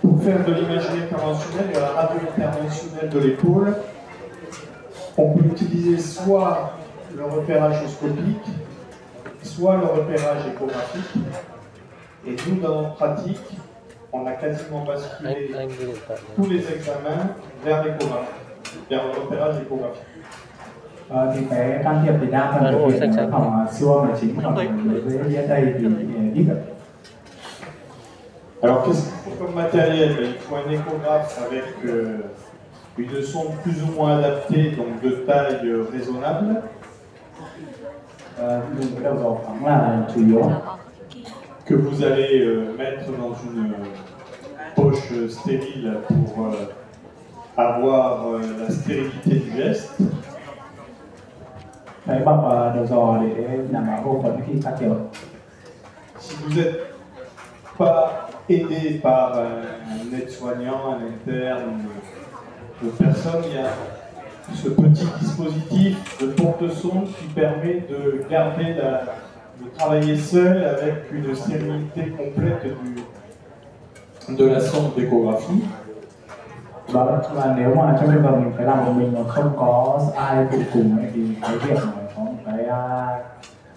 Pour faire de l'imagerie interventionnelle, de la radio interventionnelle de l'épaule, on peut utiliser soit le repérage oscopique, soit le repérage échographique. Et nous, dans notre pratique, on a quasiment basculé tous les examens vers l'échographie, vers le repérage échographique. Thì cái can thiệp thì đa phần thực hiện ở phòng siêu âm là chính, còn đối với đây thì ít. Alors, qu'est-ce qu'il faut comme matériel? Il faut un échographe avec une sonde plus ou moins adaptée, donc de taille raisonnable. Que vous allez mettre dans une poche stérile pour avoir la stérilité du geste. Si vous n'êtes pas aidé par un aide-soignant, un interne, une personne, il y a ce petit dispositif de porte-sonde qui permet de garder de travailler seul avec une stérilité complète de la sonde d'échographie. Và nếu mà trong trường hợp mình phải làm một mình mà không có ai phụ cùng ấy, thì cái việc mà có một cái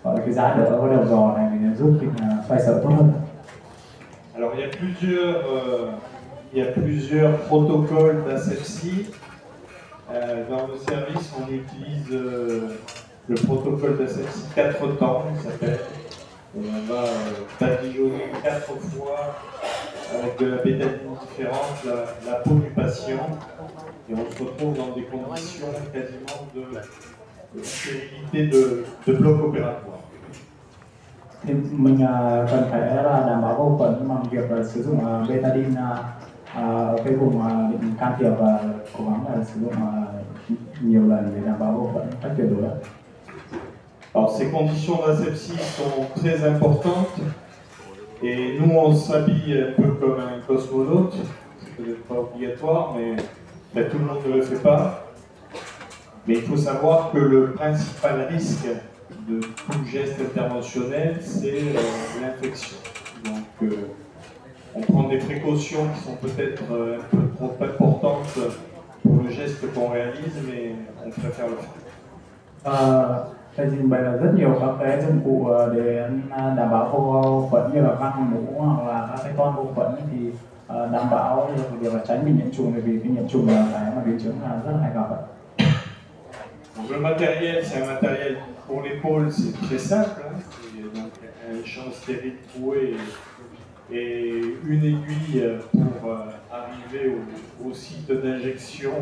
gọi là cái giá đỡ có đầu giò này thì giúp mình xoay sở tốt hơn. Alors il y a plusieurs protocoles d'asepsie. Dans le service, on utilise le protocole d'asepsie 4 temps, il s'appelle. On va badigeonner 4 fois avec de la bétadine différente la peau du patient et on se retrouve dans des conditions quasiment de stérilité de bloc opératoire. Thì mình cần phải là đảm bảo vô khuẩn bằng việc sử dụng betadine cái vùng định can thiệp và cố gắng là sử dụng nhiều lần để đảm bảo vô khuẩn cách tuyệt đối. Alors ces conditions d'asepsie sont très importantes et nous on s'habille un peu comme un cosmonaute, c'est peut-être pas obligatoire mais tout le monde ne le fait pas. Mais il faut savoir que le principal risque de tout geste interventionnel, c'est l'infection. Donc on prend des précautions qui sont peut-être un peu trop importantes pour le geste qu'on réalise, mais on préfère le faire. Thầy trình bày là rất nhiều các cái dụng cụ để đảm bảo vô khuẩn như là khăn mũ hoặc là các cái con vô khuẩn thì đảm bảo việc là tránh bị nhiễm trùng, vì cái nhiễm trùng là cái mà biến chứng là rất là hay gặp. Donc le matériel, c'est un matériel pour l'épaule, c'est très simple, hein. C'est donc un champ stérile troué et une aiguille pour arriver au site d'injection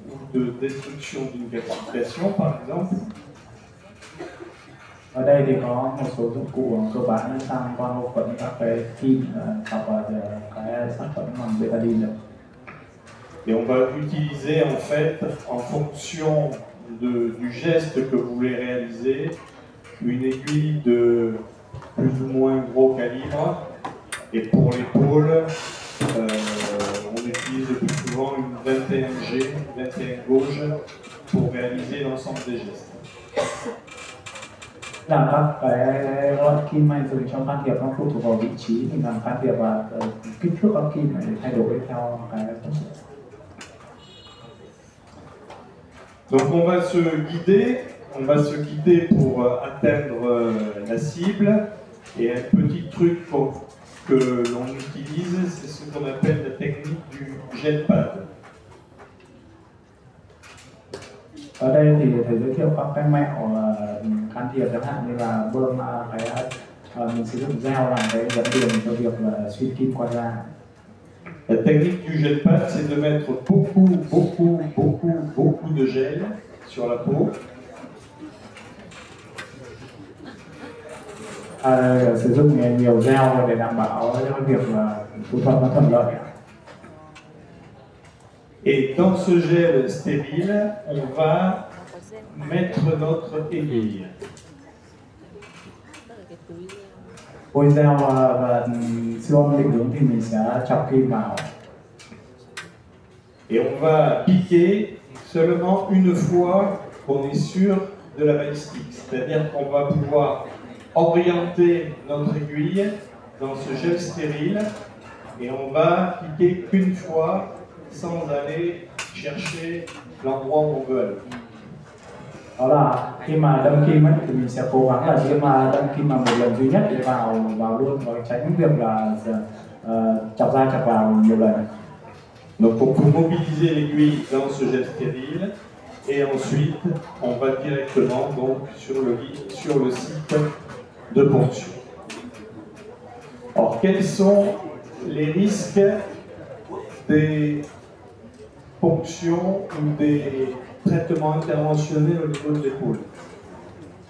ou de destruction d'une calcification, par exemple. Ở đây thì có một số dụng cụ cơ bản như sang con vô khuẩn, các cái kim hoặc là cái sản phẩm bằng betadine. Et on va utiliser en fait, en fonction du geste que vous voulez réaliser, une aiguille de plus ou moins gros calibre. Et pour l'épaule, on utilise le plus souvent une 21G, 21 gauge, pour réaliser l'ensemble des gestes. Làm các cái loại kim này dùng trong can thiệp nó phụ thuộc vào vị trí mình làm can thiệp và kích thước các kim này để thay đổi theo cái phẫu thuật. Donc on va se guider pour atteindre la cible. Et un petit truc que l'on utilise, c'est ce qu'on appelle la technique du gel pad. Ở đây thì thầy giới thiệu các cái mẹo can thiệp, chẳng hạn như là bơm mình sử dụng gel làm cái dẫn đường cho việc là xuyên kim qua da. La technique du gel pad, c'est de mettre beaucoup de gel sur la peau. Sử dụng nhiều gel để đảm bảo cái việc là phẫu thuật nó thuận lợi. Et dans ce gel stérile, on va mettre notre aiguille. Bôi gel và siêu âm định hướng thì mình sẽ chọc kim vào. Et on va piquer seulement une fois qu'on est sûr de la balistique. C'est-à-dire qu'on va pouvoir orienter notre aiguille dans ce gel stérile Et on va cliquer qu'une fois sans aller chercher l'endroit où on veut aller. Đó là khi mà đâm kim ấy, thì mình sẽ cố gắng là khi mà đâm kim mà một lần duy nhất để vào luôn, và tránh việc là chọc ra chọc vào nhiều lần. Donc on peut mobiliser l'aiguille dans ce geste stérile et ensuite on va directement donc sur le site de ponction. Alors quels sont les risques des ponctions ou des traitements interventionnels au niveau de l'épaule?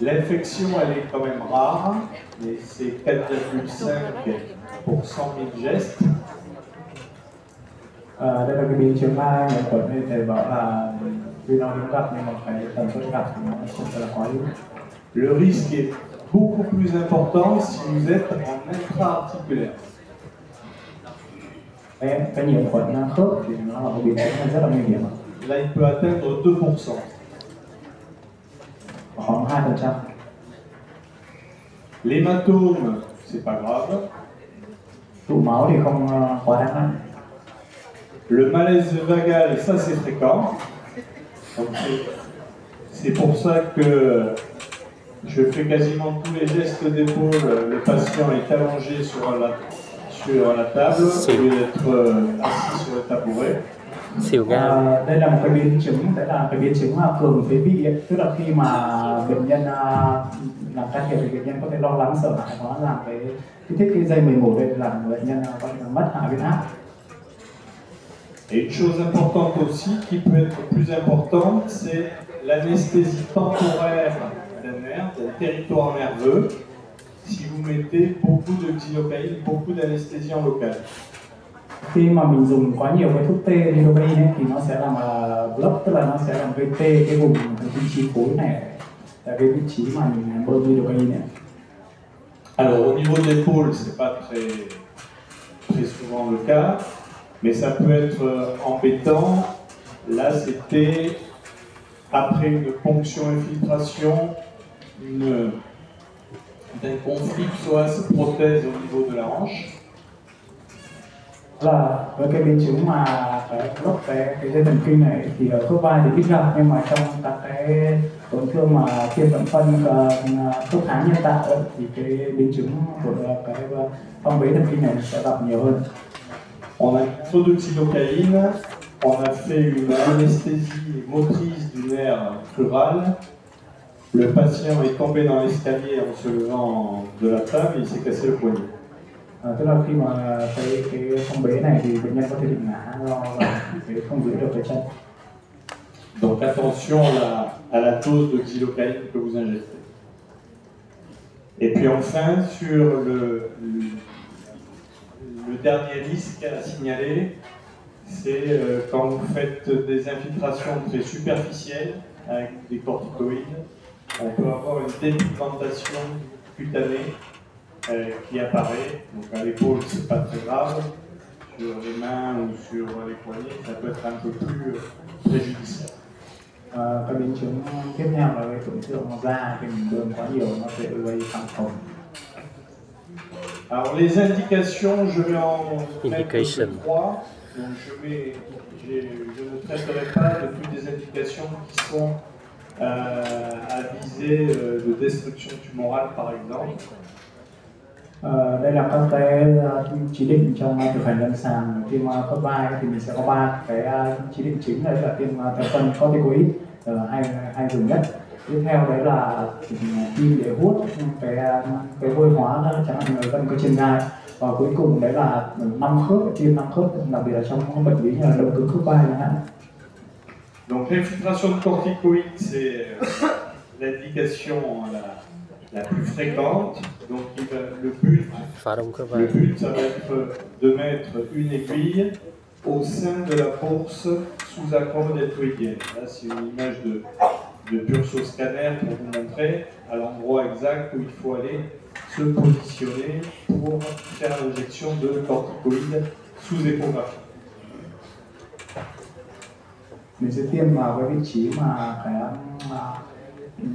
L'infection elle est quand même rare, mais c'est 4,5 pour 100 000 gestes. Đây là cái biến chứng nhiễm khuẩn nên thầy bảo là tuy nó hiếm gặp nhưng mà cái tần suất gặp thì nó không phải là quá yếu. Le risque est beaucoup plus important si vous êtes en intra-articulaire. Cái nhiễm khuẩn khớp thì nó là một biến chứng rất là nguy hiểm. Là il peut atteindre 2%. Khoảng 2%. L'hématome, c'est pas grave. Tụ máu thì không quá đáng lắm. Le malaise vagal, ça c'est fréquent. Donc c'est pour ça que je fais quasiment tous les gestes d'épaule. Le patient est allongé sur la table au lieu d'être assis sur le tabouret. Đây là một cái biến chứng, đấy là cái biến chứng cường phế vị ấy. Tức là khi mà bệnh nhân làm can thiệp thì bệnh nhân có thể lo lắng sợ hãi nó làm cái kích thích cái dây 11 đây làm bệnh nhân có thể mất hạ huyết áp. Et une chose importante aussi, qui peut être plus importante, c'est l'anesthésie temporaire d'un nerf, d'un territoire nerveux, si vous mettez beaucoup de xylocaïne, beaucoup d'anesthésie en local. Khi mà mình dùng quá nhiều cái thuốc tê lidocaine ấy, thì nó sẽ làm block, tức là nó sẽ làm gây tê cái vùng thần kinh chi phối này, là cái vị trí mà mình bơm lidocaine ấy. Alors au niveau de l'épaule, c'est pas très souvent le cas. Mais ça peut être embêtant. Là, c'était après une ponction-infiltration d'un conflit psoas prothèse au niveau de la hanche. Là với cái biến chứng mà cái block cái dây thần kinh này thì ở khớp vai thì ít gặp, nhưng mà trong các cái tổn thương mà tiêm cận phân khớp háng nhân tạo ấy, thì cái biến chứng của cái phong bế thần kinh này sẽ gặp nhiều hơn. On a trop de xylocaïne, on a fait une anesthésie motrice du nerf crural. Le patient est tombé dans l'escalier en se levant de la table, il s'est cassé le poignet. Tức là khi mà cái phong bế này thì bệnh nhân có thể bị ngã do là cái không giữ được cái chân. Donc attention à la dose de xylocaïne que vous injectez. Et puis enfin, sur le dernier risque à signaler, c'est quand vous faites des infiltrations très superficielles avec des corticoïdes, on peut avoir une dépigmentation cutanée qui apparaît. Donc à l'épaule, c'est pas très grave. Sur les mains ou sur les poignets, ça peut être un peu plus préjudiciable. Cái biến chứng tiếp theo là cái tổn thương da, thì mình bơm quá nhiều nó sẽ gây phản phồng. Alors les indications, je vais en mettre 3. Donc je ne traiterai pas de toutes les indications qui sont à visée de destruction tumorale par exemple. Đây là các cái chỉ định trong thực hành lâm sàng tiêm khớp vai thì mình sẽ có 3 cái chỉ định chính, đấy là tiêm phân corticoid hay dùng nhất. Tiếp theo đấy là tiêm để hút cái vôi hóa đó, chẳng hạn người dân có trên gai, và cuối cùng đấy là 5 khớp, tiêm 5 khớp, đặc biệt là trong bệnh lý như là đông cứng khớp vai chẳng hạn. Donc l'infiltration de corticoïdes, c'est l'indication la plus fréquente. Donc le but, ça va être de mettre une aiguille au sein de la bourse sous-acrome deltoïdienne. Là, c'est une image de pulso-scanner pour vous montrer à l'endroit exact où il faut aller se positionner pour faire l'injection de corticoïdes sous échographie. Mình sẽ tiêm vào cái vị trí mà cái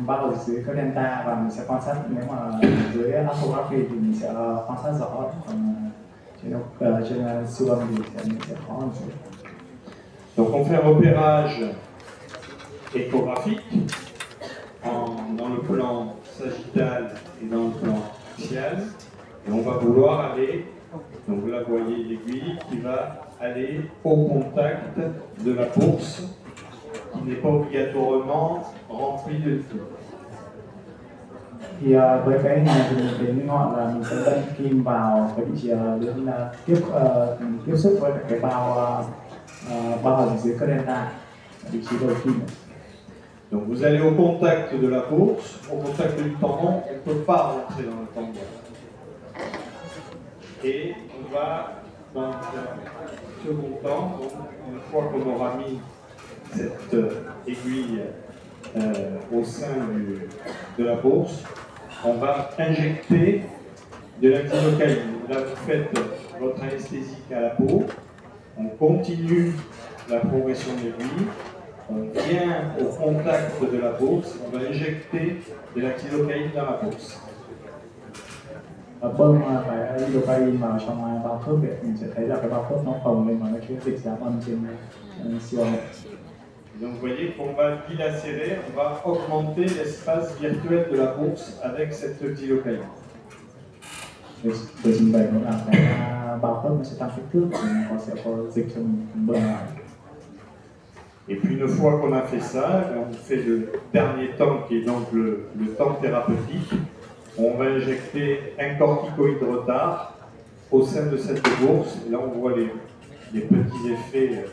bao ở dưới cái delta, và mình sẽ quan sát, nếu mà dưới echography thì mình sẽ quan sát rõ, còn trên siêu âm thì sẽ khó hơn chút. Donc on fait un repérage échographique dans le plan sagittal et dans le plan axial. Et on va vouloir aller, donc là vous voyez l'aiguille qui va aller au contact de la bourse, qui n'est pas obligatoirement remplie de liquide. Thì với cái này thì mình đến gọi là mình sẽ đâm kim vào cái vị trí đến tiếp xúc với cái bao ở dưới cadenta, vị trí đầu kim. Donc vous allez au contact de la bourse, au contact du tendon, on ne peut pas rentrer dans le tendon. Et on va dans un second temps, donc une fois qu'on aura mis cette aiguille au sein de la bourse, on va injecter de la xylocaïne. Là vous faites votre anesthésique à la peau, on continue la progression de l'aiguille, on vient au contact de la bourse, on va injecter de la xylocaïne dans la bourse. Bơm cái lidocaine vào trong bao khớp để mình sẽ thấy là cái bao khớp nó phồng lên và nó chứa dịch giảm âm trên siêu âm. Donc vous voyez qu'on va dilacérer, on va augmenter l'espace virtuel de la bourse avec cette xylocaïne. Để trình bày nó là cái bao khớp nó sẽ tăng kích thước và nó sẽ có dịch cho mình bơm vào. Et puis une fois qu'on a fait ça, on fait le dernier temps qui est donc le temps thérapeutique. On va injecter un corticoïde retard au sein de cette bourse. Et là, on voit les petits effets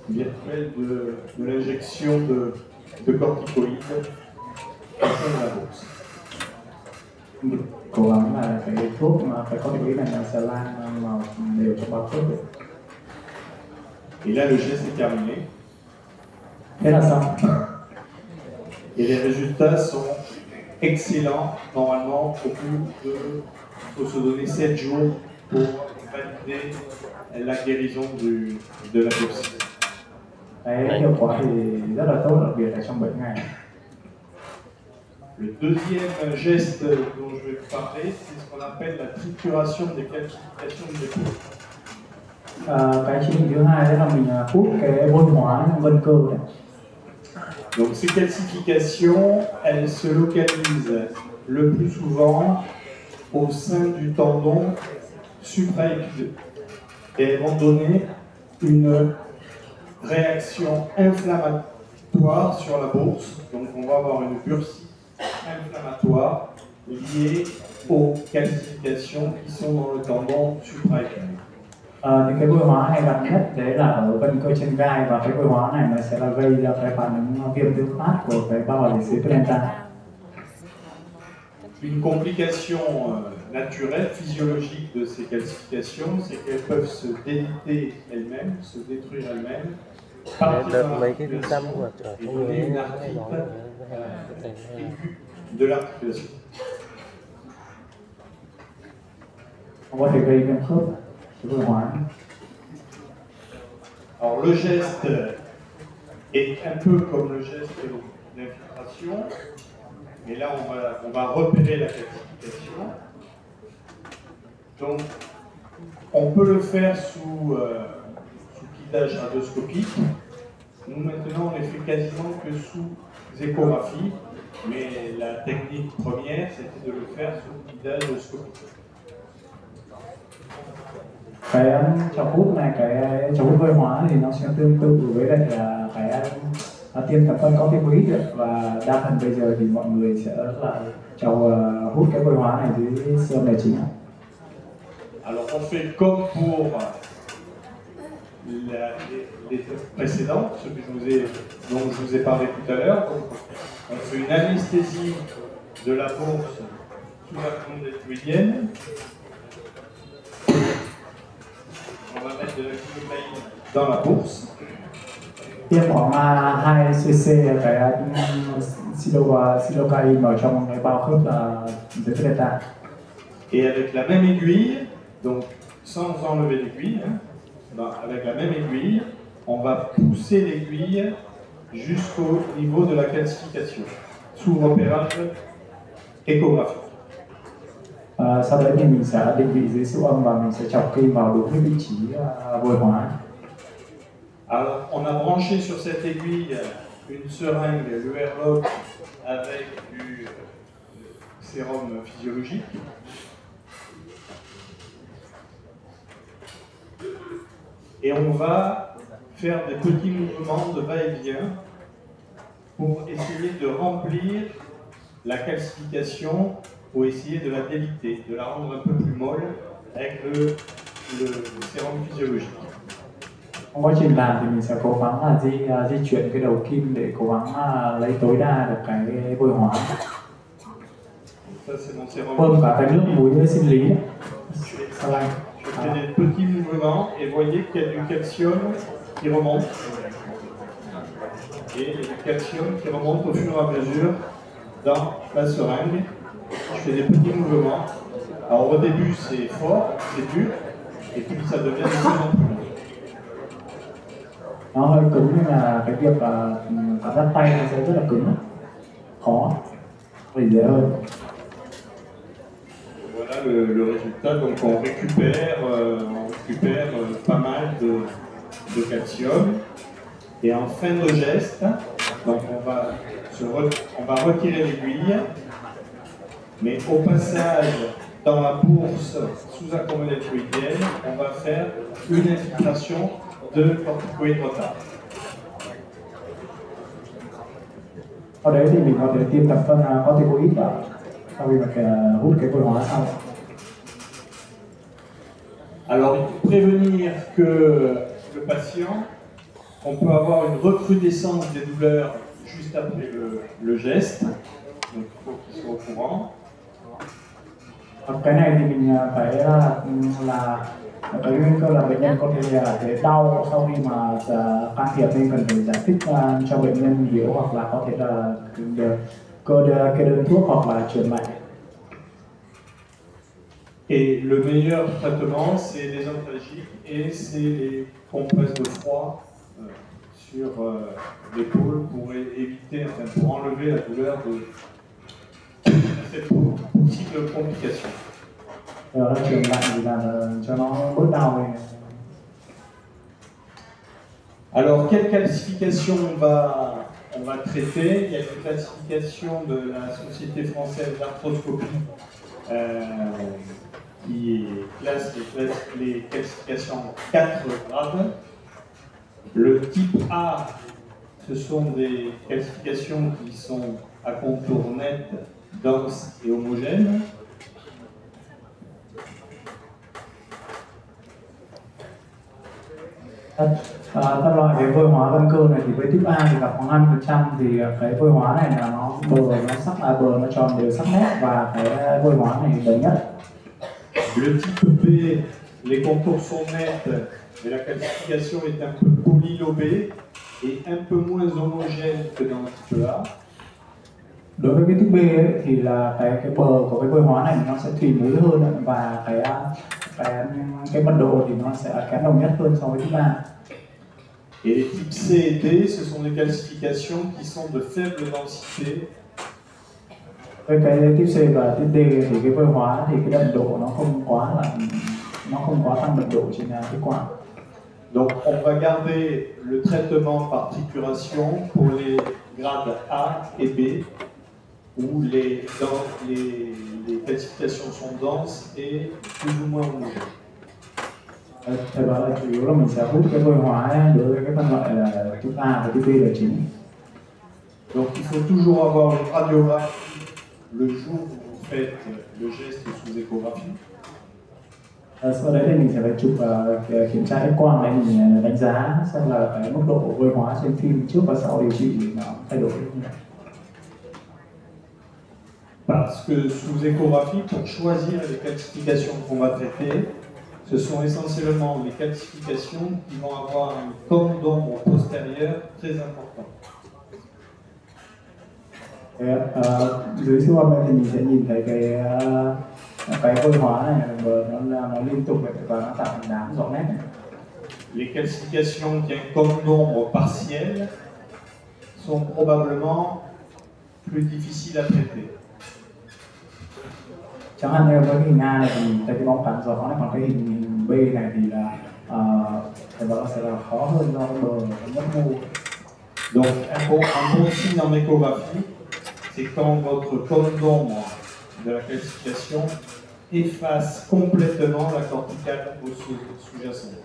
virtuels de l'injection de corticoïdes au sein de la bourse. Cố gắng là cái thuốc mà cái corticoid này nó sẽ lan vào đều trong bao khớp. Et là, le geste est terminé. Thế là xong. Et les résultats sont excellent. Normalement, il faut se donner 7 jours pour valider la guérison de la bursie. Cái hiệu quả thì rất là tốt, đặc biệt là trong 7 ngày. Le deuxième geste dont je vais vous parler, c'est ce qu'on appelle la trituration des calcifications de l'épaule. Cái chỉ định thứ hai là mình hút cái vôn hóa vân cơ này. Donc ces calcifications, elles se localisent le plus souvent au sein du tendon supraépineux. Et elles vont donner une réaction inflammatoire sur la bourse. Donc on va avoir une bursie inflammatoire liée aux calcifications qui sont dans le tendon supraépineux. Những cái bôi hóa hay gặp nhất đấy là ở vân cơ chân gai, và cái bôi hóa này nó sẽ là gây ra cái phản ứng viêm tương phát của cái bao ở dưới cadenta. Une complication naturelle, physiologique de ces calcifications, c'est qu'elles peuvent se déliter elles-mêmes, se détruire elles-mêmes, partir dans l'articulation et donner une arthrite aiguë de l'articulation. Có thể gây viêm khớp. Alors le geste est un peu comme le geste d'infiltration, mais là on va repérer la calcification. Donc on peut le faire sous guidage radioscopique. Nous maintenant on les fait quasiment que sous échographie, mais la technique première c'était de le faire sous guidage radioscopique. Cái chọc hút này, cái chọc hút vôi hóa thì nó sẽ tương tự với lại là cái tiêm thập phân corticoid, và đa phần bây giờ thì mọi người sẽ là hút cái vôi hóa này dưới siêu âm đại tràng. Alors on fait comme pour les précédents, ceux dont je vous ai parlé tout à l'heure. On fait une anesthésie de la bourse sous la sonde étudienne. On va mettre de la xylocaïne dans la bourse. Tiêm khoảng 2 cc cái xylocaine vào trong cái bao khớp là dưới cadenta. Et avec la même aiguille, donc sans enlever l'aiguille, avec la même aiguille, on va pousser l'aiguille jusqu'au niveau de la calcification, sous repérage échographique. Sau đấy thì mình sẽ định vị dưới siêu âm và mình sẽ chọc kim vào đúng cái vị trí vôi hóa. Alors, on a branché sur cette aiguille une seringue l'UR-LOC avec du sérum physiologique. Et on va faire des petits mouvements de va-et-vient pour essayer de remplir la calcification ou essayer de la déliter, de la rendre un peu plus molle avec le sérum physiologique. Trong quá trình làm thì mình sẽ cố gắng là di chuyển cái đầu kim để cố gắng lấy tối đa được cái vôi hóa. Bơm cả cái nước muối sinh lý. Je fais des petits mouvements et voyez qu'il y a du calcium qui remonte. Et du calcium qui remonte au fur et à mesure dans la seringue. Je fais des petits mouvements. Alors au début c'est fort, c'est dur, et puis ça devient de plus en plus long. Nó hơi cứng nên là cái việc cảm giác tay nó sẽ rất là cứng, khó, vì dễ hơn. Voilà le résultat, donc on récupère pas mal de calcium. Et en fin de geste, donc on va retirer l'aiguille, mais au passage dans la bourse sous-accommodée fluidienne, on va faire une infiltration de corticoïdes retard. Sau đấy thì mình có thể tiêm tập phân corticoid vào sau khi mà hút cái vôi hóa xong. Alors, pour prévenir que le patient, on peut avoir une recrudescence des douleurs juste après le geste, donc il faut qu'il soit au courant. Cái này thì mình phải là cái nguy cơ là bệnh nhân có thể đau sau khi mà can thiệp nên cần phải giải thích cho bệnh nhân hiểu, hoặc là có thể là kê đơn thuốc hoặc là truyền mạch. Et le meilleur traitement, c'est les antalgiques et c'est les compresses de froid sur l'épaule pour éviter, enfin, pour enlever la douleur de cette possible complication. Rồi nó truyền lạnh thì là cho nó bớt đau này. Alors, quelle classification on va traiter? Il y a une classification de la Société française d'arthroscopie qui classe les classifications en 4 grades. Le type A, ce sont des classifications qui sont à contour net, dense et homogène. Các loại cái vôi hóa căn cơ này thì với type A thì gặp khoảng 20%, thì cái vôi hóa này là nó bờ nó tròn đều sắc nét và cái vôi hóa này lớn nhất. Le type B, les contours sont nets, mais la classification est un peu polylobée et un peu moins homogène que dans le type A. Đối với cái type B ấy, thì là cái bờ của cái vôi hóa này nó sẽ thùy múi hơn và cái mật độ thì nó sẽ kém đồng nhất hơn so với type A. Et les types C et D, ce sont des classifications qui sont de faible densité. Với cái type C và type D thì cái vôi hóa thì cái đậm độ nó không quá tăng đậm độ trên cái quả. Donc on va garder le traitement par trituration pour les grades A et B, où les classifications sont denses et plus ou moins homogènes. Theo đó là chủ yếu là mình sẽ hút cái vôi hóa đối với cái phân loại là type A và type B là chính. Donc il faut toujours avoir une radiographie le jour où vous faites le geste sous échographie. Sau đấy thì mình sẽ phải chụp kiểm tra X-quang để mình đánh giá xem là cái mức độ vôi hóa trên phim trước và sau điều trị nó thay đổi như thế nào. Parce que sous échographie, pour choisir les calcifications qu'on va traiter, ce sont essentiellement les calcifications qui vont avoir un cône d'ombre postérieur très important. Dưới siêu âm thì mình sẽ nhìn thấy cái vôi hóa này nó liên tục và nó tạo thành đám rõ nét. Les calcifications qui ont un cône d'ombre partiel sont probablement plus difficiles à traiter. Chẳng hạn như với cái hình A này thì thấy cái bóng cản gió này, còn cái hình B này thì là phải bảo là sẽ là khó hơn do bờ mất mù. Donc un bon signe en échographie, c'est quand votre cône d'ombre de la calcification efface complètement la corticale sous-jacente.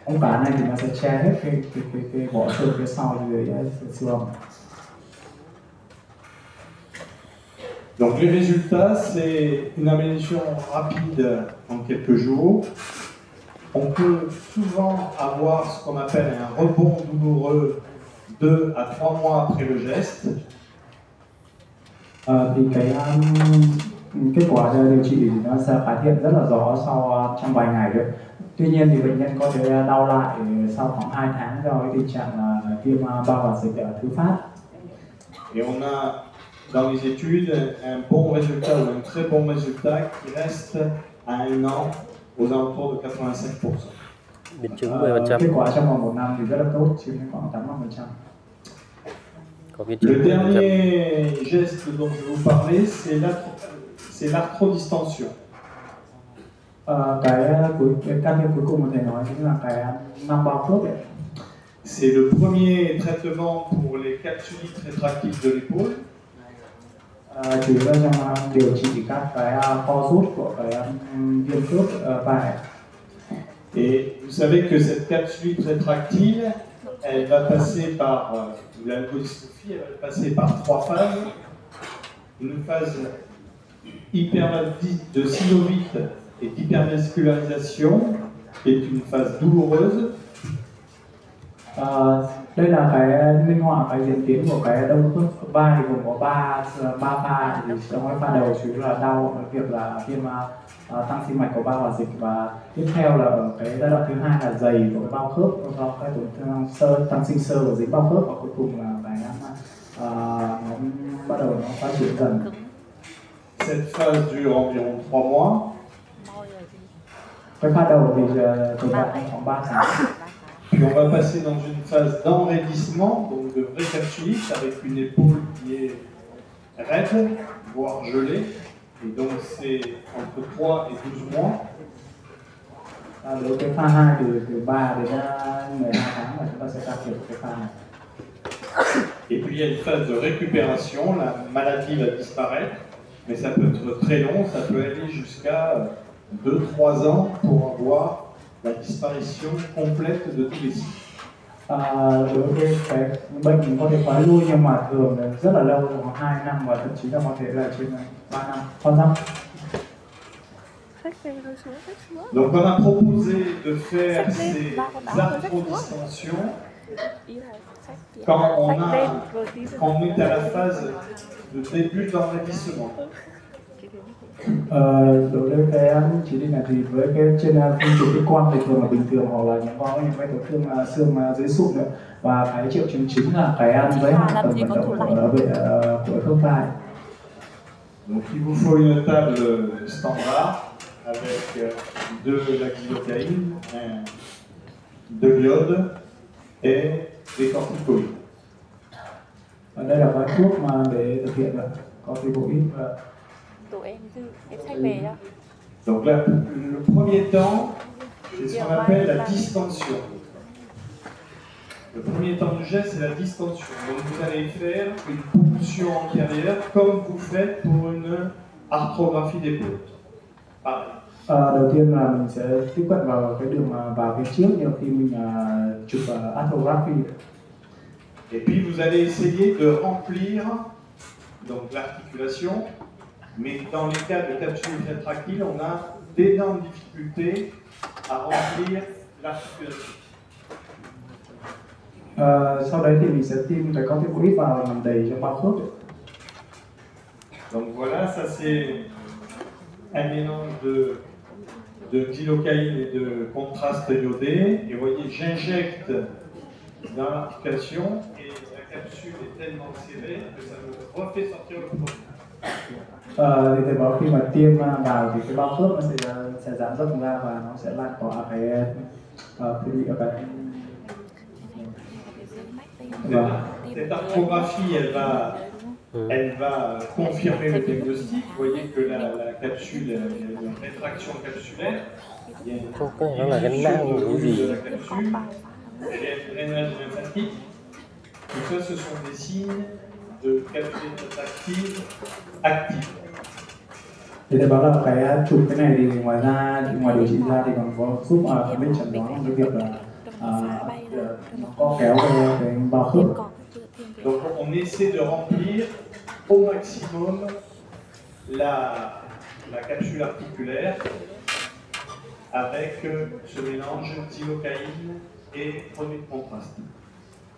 Bóng cản này thì nó sẽ che hết cái vỏ xương phía sau dưới xương. Donc les résultats, c'est une amélioration rapide en quelques jours. On peut souvent avoir ce qu'on appelle un rebond douloureux 2 à 3 mois après le geste. Thì kết quả điều trị thì nó sẽ cải thiện rất là rõ sau trong vài ngày rồi. Tuy nhiên thì bệnh nhân có thể đau lại sau khoảng 2 tháng do cái tình trạng viêm bao hòa dịch thứ phát. Et on a dans les études un bon résultat ou un très bon résultat qui reste à 1 an aux alentours de 85%. Biến chứng 10%. Kết quả trong vòng 1 năm thì rất là tốt, chiếm đến khoảng 85%. Le dernier geste dont je vais vous parler, c'est l'arthrodistension. Cái can thiệp cuối cùng mà thầy nói chính là cái nong bao khớp ấy. C'est le premier traitement pour les capsulites rétractiles de l'épaule. Chủ yếu là trong điều trị các cái co rút của cái viêm khớp vai. Et vous savez que cette capsulite rétractile, elle va passer par l'algodystrophie, elle va passer par 3 phases. Une phase hypervalide de synovite et d'hypervascularisation, qui est une phase douloureuse. Đây là cái minh họa cái diễn tiến của cái đông khớp vai gồm có ba pha. Thì trong cái pha đầu chủ yếu là đau, việc là viêm tăng sinh mạch của bao hòa dịch, và tiếp theo là ở cái giai đoạn thứ hai là dày của cái bao khớp do cái tổn thương tăng sinh xơ của dính bao khớp, và cuối cùng là cái nó bắt đầu nó phát triển dần. Cette phase dure environ 3 mois. Cái pha đầu thì tồn tại khoảng 3 tháng. Puis on va passer dans une phase d'enraidissement, donc de vraie capsulite, avec une épaule qui est raide, voire gelée. Et donc c'est entre 3 et 12 mois. Đối với pha 2 thì từ 3 đến 12 tháng là chúng ta sẽ can thiệp cái pha này. Et puis il y a une phase de récupération, la maladie va disparaître, mais ça peut être très long, ça peut aller jusqu'à 2-3 ans pour avoir la disparition complète de tous les signes. Đối với cái bệnh có thể khóa lui, nhưng mà thường là rất là lâu, khoảng 2 năm và thậm chí là có thể là trên 3 năm. Con răng. Donc on a proposé de faire ces arthrodistensions quand on est à la phase de début d'enraidissement. Đối với cái chỉ định này thì với cái trên phim chụp X quang thì thường là bình thường, hoặc là có những cái tổn thương xương dưới sụn nữa, và cái triệu chứng chính là cái giới hạn tầm vận động của khớp vai. Donc il vous faut une table standard avec de la xylocaïne, de l'iode et des corticoïdes. Đây là cái thuốc mà để thực hiện corticoïde. Tụi em sách về đó. Donc là, le premier temps, c'est ce qu'on appelle la distension. Le premier temps du geste, c'est la distension. Donc vous allez faire une ponction antérieure comme vous faites pour une arthrographie d'épaule. Đầu tiên là mình sẽ tiếp cận vào cái đường vào phía trước như khi mình chụp arthrography. Et puis vous allez essayer de remplir donc l'articulation. Mais dans les cas de capsule rétractile, on a d'énormes difficultés à remplir l'articulation. Sau đấy thì mình sẽ tiêm cái corticoïde vào làm đầy cho bao khớp. Donc voilà, ça c'est un mélange de xylocaïne et de contraste iodé. Et vous voyez, j'injecte dans l'articulation et la capsule est tellement serrée que ça me refait sortir le produit. Thì thầy bảo khi mà tiêm vào thì cái bao khớp nó sẽ giãn rộng ra và nó sẽ lan tỏa cái Cette arthrographie, elle va Elle va confirmer le diagnostic. Vous voyez que la capsule, il y a une rétraction capsulaire. Il y a une diminution de volume de la capsule. Il y a un drainage lymphatique. Tout ça, ce sont des signes de capsule rétractive active. Thì đây báo là cái chụp cái này thì ngoài điều trị ra thì còn có giúp bên chẩn đoán cái việc là nó có kéo cái bao khớp. Donc on essaie de remplir au maximum la capsule articulaire avec ce mélange xylocaïne et produit de contraste.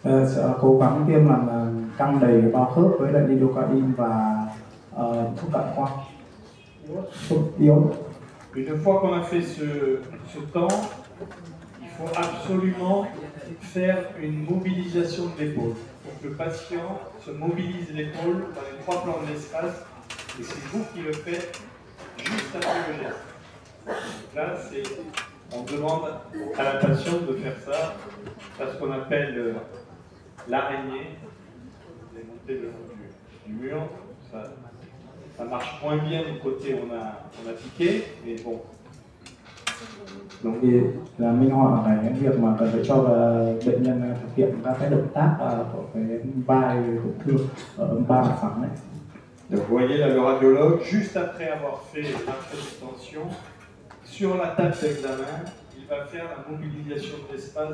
Sẽ cố gắng tiêm làm căng đầy bao khớp với lại lidocaine và thuốc cản quang. Une fois qu'on a fait ce temps, il faut absolument faire une mobilisation de l'épaule. Pour que le patient se mobilise l'épaule dans les 3 plans de l'espace, et c'est vous qui le faites juste après le geste. Là, on demande à la patiente de faire ça, parce qu'on appelle l'araignée. Vous avez monté le long du mur, ça marche moins bien du côté où on a piqué, mais bon. Donc thì là minh họa cái việc mà cần phải cho bệnh nhân thực hiện các cái động tác của cái vai tổn thương ở ba mặt phẳng này. Donc vous voyez là le radiologue, juste après avoir fait l'intervention, sur la table d'examen, il va faire la mobilisation de l'espace,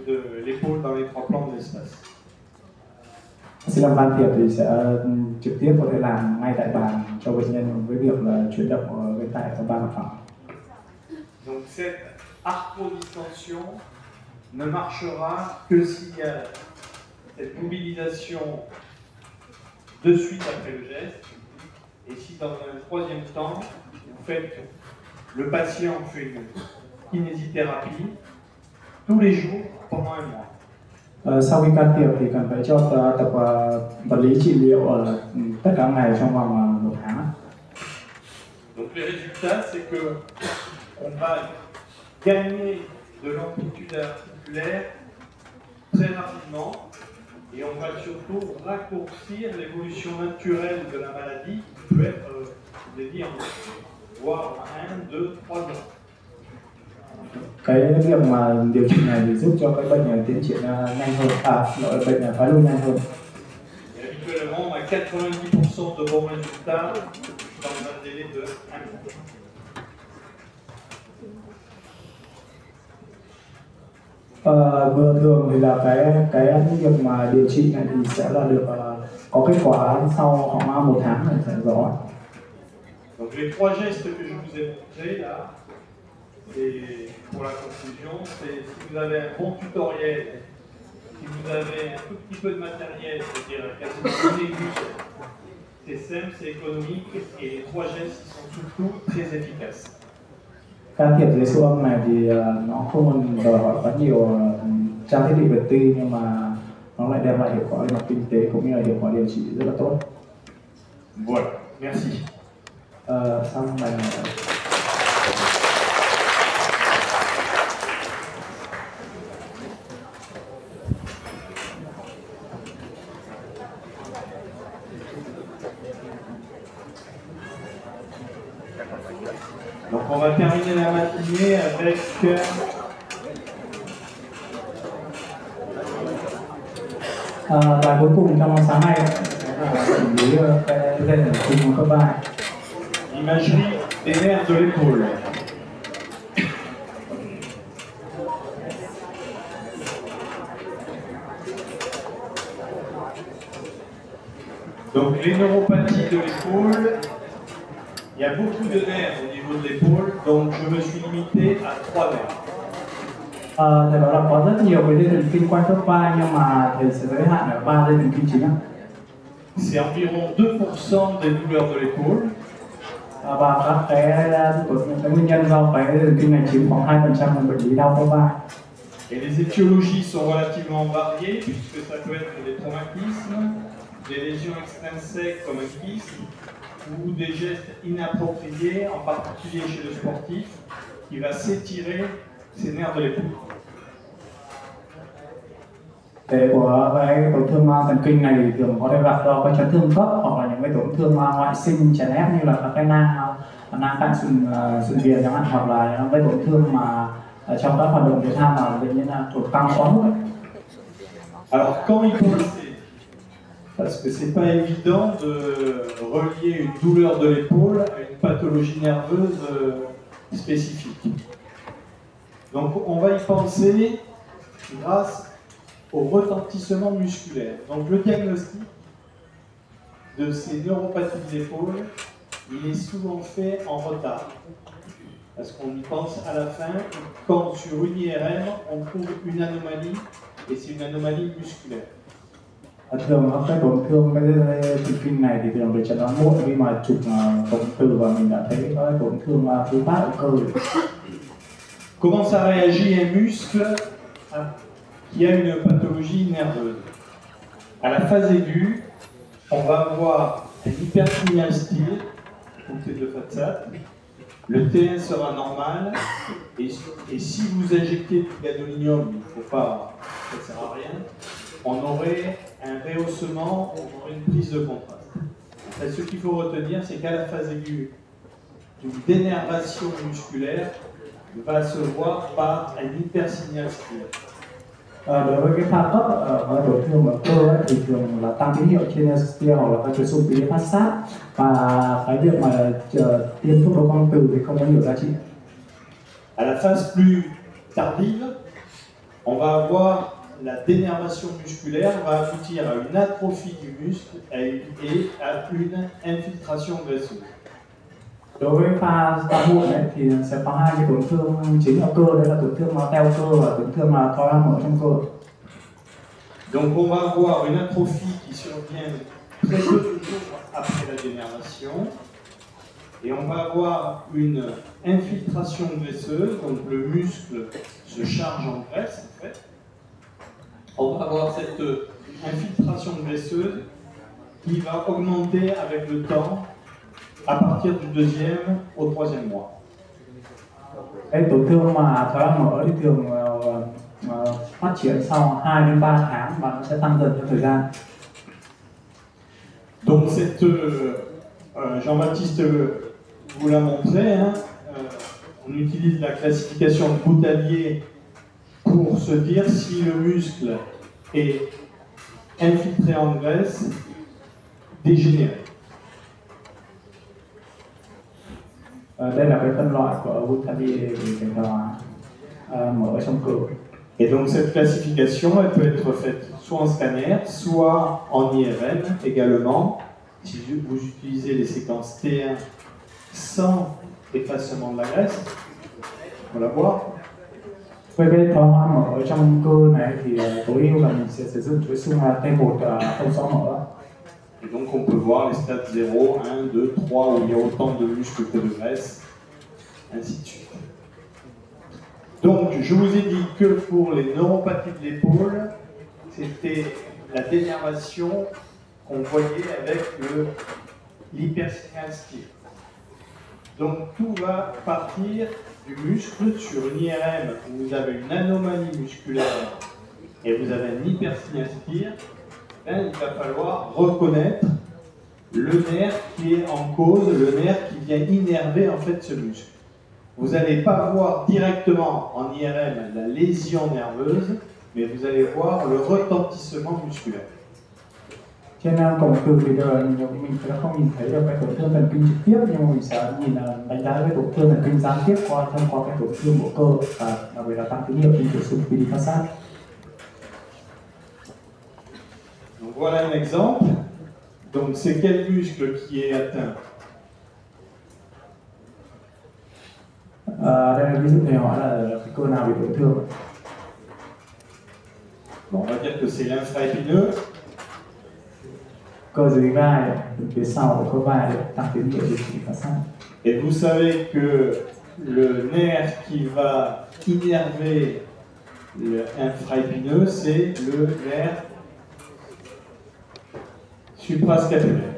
de l'épaule dans les 3 plans de l'espace. Xin làm can thiệp thì sẽ trực tiếp có thể làm ngay tại bàn cho bệnh nhân với việc là chuyển động ở bên tại ở ba mặt phẳng. Donc cette arthro-distension ne marchera que s'il y a cette mobilisation de suite après le geste, et si dans un 3e temps, le patient fait une kinésithérapie tous les jours pendant 1 mois. Sau khi can thiệp thì cần phải cho tập vật lý trị liệu ở tất cả ngày trong vòng 1 tháng. Donc les résultats, c'est que on va gagner de l'amplitude articulaire très rapidement et on va surtout raccourcir l'évolution naturelle de la maladie qui peut être, je l'ai dit, voire 1, 2, 3 ans. Cái việc mà điều trị này thì giúp cho cái bệnh tiến triển nhanh hơn, bệnh thoái lui nhanh hơn. Habituellement, on a 90% de bons résultats dans un délai de 1 mois. Vừa thường thì là cái việc mà điều trị này thì sẽ là được có kết quả sau khoảng 1 tháng này sẽ rõ. Donc les 3 gestes que je vous ai montrés là, et pour la conclusion, c'est si vous avez un bon tutoriel, si vous avez un tout petit peu de matériel, c'est-à-dire quasiment une aiguille, c'est simple, c'est économique, et les 3 gestes sont surtout très efficaces. Can thiệp dưới siêu âm này thì nó không đòi hỏi quá nhiều trang thiết bị vật tư, nhưng mà nó lại đem lại hiệu quả về mặt kinh tế cũng như là hiệu quả điều trị rất là tốt. Voilà, merci. Xong bài này. Donc on va terminer la matinée avec bài cuối cùng trong sáng nay là xử lý cái lên ở cùng các bài. l'imagerie des nerfs de l'épaule. Donc les neuropathies de l'épaule, il y a beaucoup de nerfs au niveau de l'épaule, donc je me suis limité à 3 nerfs. Thầy bảo là có rất nhiều cái dây thần kinh quanh khớp vai, nhưng mà thầy sẽ giới hạn ở 3 dây thần kinh chính. C'est environ 2% des douleurs de l'épaule. Và các cái nguyên nhân do cái dây thần kinh này chiếm khoảng 2% bệnh lý đau khớp vai. Et les étiologies sont relativement variées, puisque ça peut être des traumatismes, des lésions extrinsèques comme un kyste, ou des gestes inappropriés, en particulier chez le sportif, qui va s'étirer ces nerfs de l'épaule. Thể của cái tổn thương thần kinh này thì thường có thể gặp do cái chấn thương khớp hoặc là những cái tổn thương ngoại sinh chèn ép như là các cái nang cạn sườn viền chẳng hạn, hoặc là những cái tổn thương mà trong các hoạt động thể thao mà bệnh nhân là tụt căng quá mức ấy. Alors quand il faut rester, parce que c'est pas évident de relier une douleur de l'épaule à une pathologie nerveuse spécifique. Donc on va y penser grâce au retentissement musculaire. Donc le diagnostic de ces neuropathies de l'épaule, il est souvent fait en retard. Parce qu'on y pense à la fin, quand sur une IRM, on trouve une anomalie, et c'est une anomalie musculaire. Thường cái tổn thương cái thần kinh này thì thường được chẩn đoán muộn khi mà chụp cộng từ và mình đã thấy có tổn thương thứ phát ở cơ. Comment ça réagit un muscle qui a une pathologie nerveuse? À la phase aiguë, on va avoir un hypersignalstyle, côté de façade. Le T1 sera normal, et si vous injectez du gadolinium, il ne faut pas, ça ne sert à rien, on aurait un rehaussement, on aurait une prise de contraste. Et ce qu'il faut retenir, c'est qu'à la phase aiguë, une dénervation musculaire va se voir par un hypersignalstyle. Đối với cái pha cấp ở tổn thương ở cơ ấy, thì thường là tăng tín hiệu trên ST hoặc là các xung tuyến phát sát, và cái việc mà tiêm thuốc đông quang từ thì không có nhiều giá trị. À la phase plus tardive, on va avoir la dénervation musculaire va aboutir à une atrophie du muscle et à une infiltration graisseuse. Đối với pha muộn ấy, thì sẽ có hai cái tổn thương chính ở cơ, đấy là tổn thương teo cơ và tổn thương thoái hóa mỡ trong cơ. Donc on va avoir une atrophie qui survient très peu de jours après la dénervation, et on va avoir une infiltration graisseuse, donc le muscle se charge en graisse en fait. On va avoir cette infiltration graisseuse qui va augmenter avec le temps à partir du 2e au 3e mois. Cái tổn thương mà thoái hóa mỡ thì thường phát triển sau 2 đến 3 tháng và nó sẽ tăng dần theo thời gian. Donc cette, Jean-Baptiste vous l'a montré, hein, on utilise la classification de Boutalier pour se dire si le muscle est infiltré en graisse, dégénéré. Đây là cái phân loại của Boutalier về cái mỡ trong cơ. Et donc cette classification, elle peut être faite soit en scanner, soit en IRM également. Si vous utilisez les séquences T1 sans effacement de la graisse, on va la voir. Với cái thoái hóa mỡ trong cơ này thì tối ưu là mình sẽ sử dụng cái xung T1 không xóa mỡ. Et donc on peut voir les stades 0, 1, 2, 3, où il y a autant de muscles que de graisse, ainsi de suite. Donc je vous ai dit que pour les neuropathies de l'épaule, c'était la dénervation qu'on voyait avec l'hypersignalstyle. Donc tout va partir du muscle sur une IRM où vous avez une anomalie musculaire et vous avez un hypersignalstyle. Il va falloir reconnaître le nerf qui est en cause, le nerf qui vient innerver en fait ce muscle. Vous n'allez pas voir directement en IRM la lésion nerveuse, mais vous allez voir le retentissement musculaire. Trên cổng từ thì mình sẽ không nhìn thấy được cái tổn thương thần kinh trực tiếp, nhưng mà mình sẽ nhìn đánh giá cái tổn thương thần kinh gián tiếp qua cái tổn thương của cơ và đặc biệt là tăng tín hiệu trên cổ xung PD phát sát. Donc voilà un exemple. Donc c'est quel muscle qui est atteint? Đây là ví dụ này hỏi là cái cơ nào bị tổn thương. Bon, on va dire que c'est l'infraépineux. Cơ dưới vai, phía sau của cơ vai để tăng tín hiệu điều trị phát sát. Et vous savez que le nerf qui va innerver l'infraépineux, c'est le nerf suprascapulaire.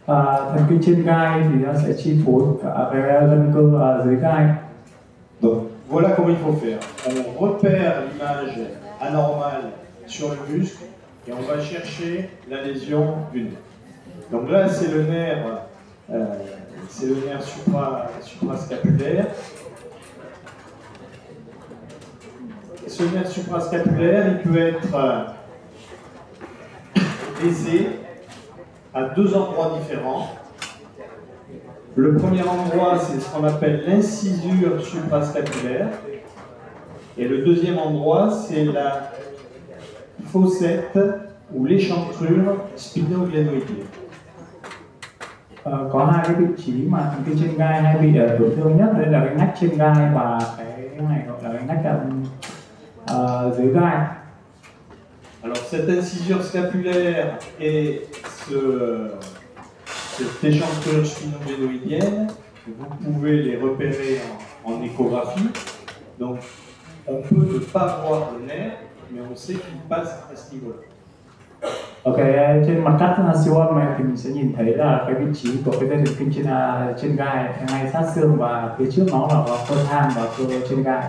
Thần kinh trên gai thì nó sẽ chi phối cả cái gân cơ dưới gai. Donc voilà comment il faut faire. On repère l'image anormale sur le muscle et on va chercher la lésion du nerf. Donc là, c'est le nerf suprascapulaire. Ce nerf suprascapulaire, il peut être lésé à deux endroits différents. Le premier endroit, c'est ce qu'on appelle l'incisure suprascapulaire. Et le deuxième endroit, c'est la fossette ou l'échancrure spinoglénoïdienne. Có hai cái vị trí mà thần kinh trên gai hay bị tổn thương nhất, đấy là cái ngách trên gai và cái này gọi là cái ngách dưới gai. Alors cette incisure scapulaire et cette échancrure spinoglénoïdienne, vous pouvez les repérer en échographie. Donc on peut ne pas voir le nerf, mais on sait qu'il passe à ce niveau-là. Ở cái trên mặt cắt siêu âm này thì mình sẽ nhìn thấy là cái vị trí của cái dây thần kinh trên gai ngay sát xương và phía trước nó là cơ tham và cơ trên gai.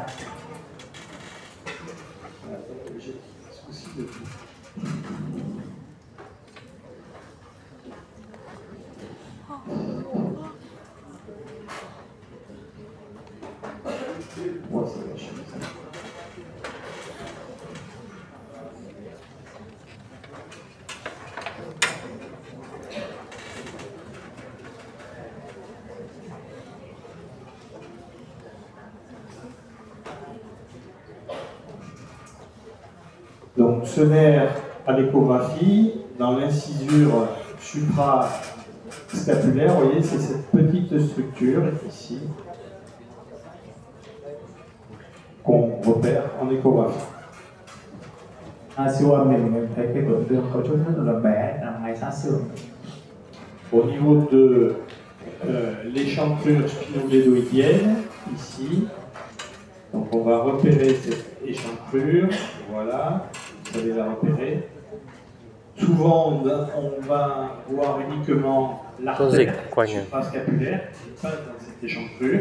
Donc ce nerf à l'échographie, dans l'incisure suprascapulaire, vous voyez, c'est cette petite structure ici qu'on repère en échographie. Siêu âm thì mình thấy cái tổn thương cấu trúc rất là bé nằm ngay sát xương. Au niveau de l'échancrure spinoglénoïdienne, ici, donc on va repérer cette échancrure, voilà, vous allez la repérer. Souvent on va voir uniquement l'artère suprascapulaire qui passe dans cette échancrure,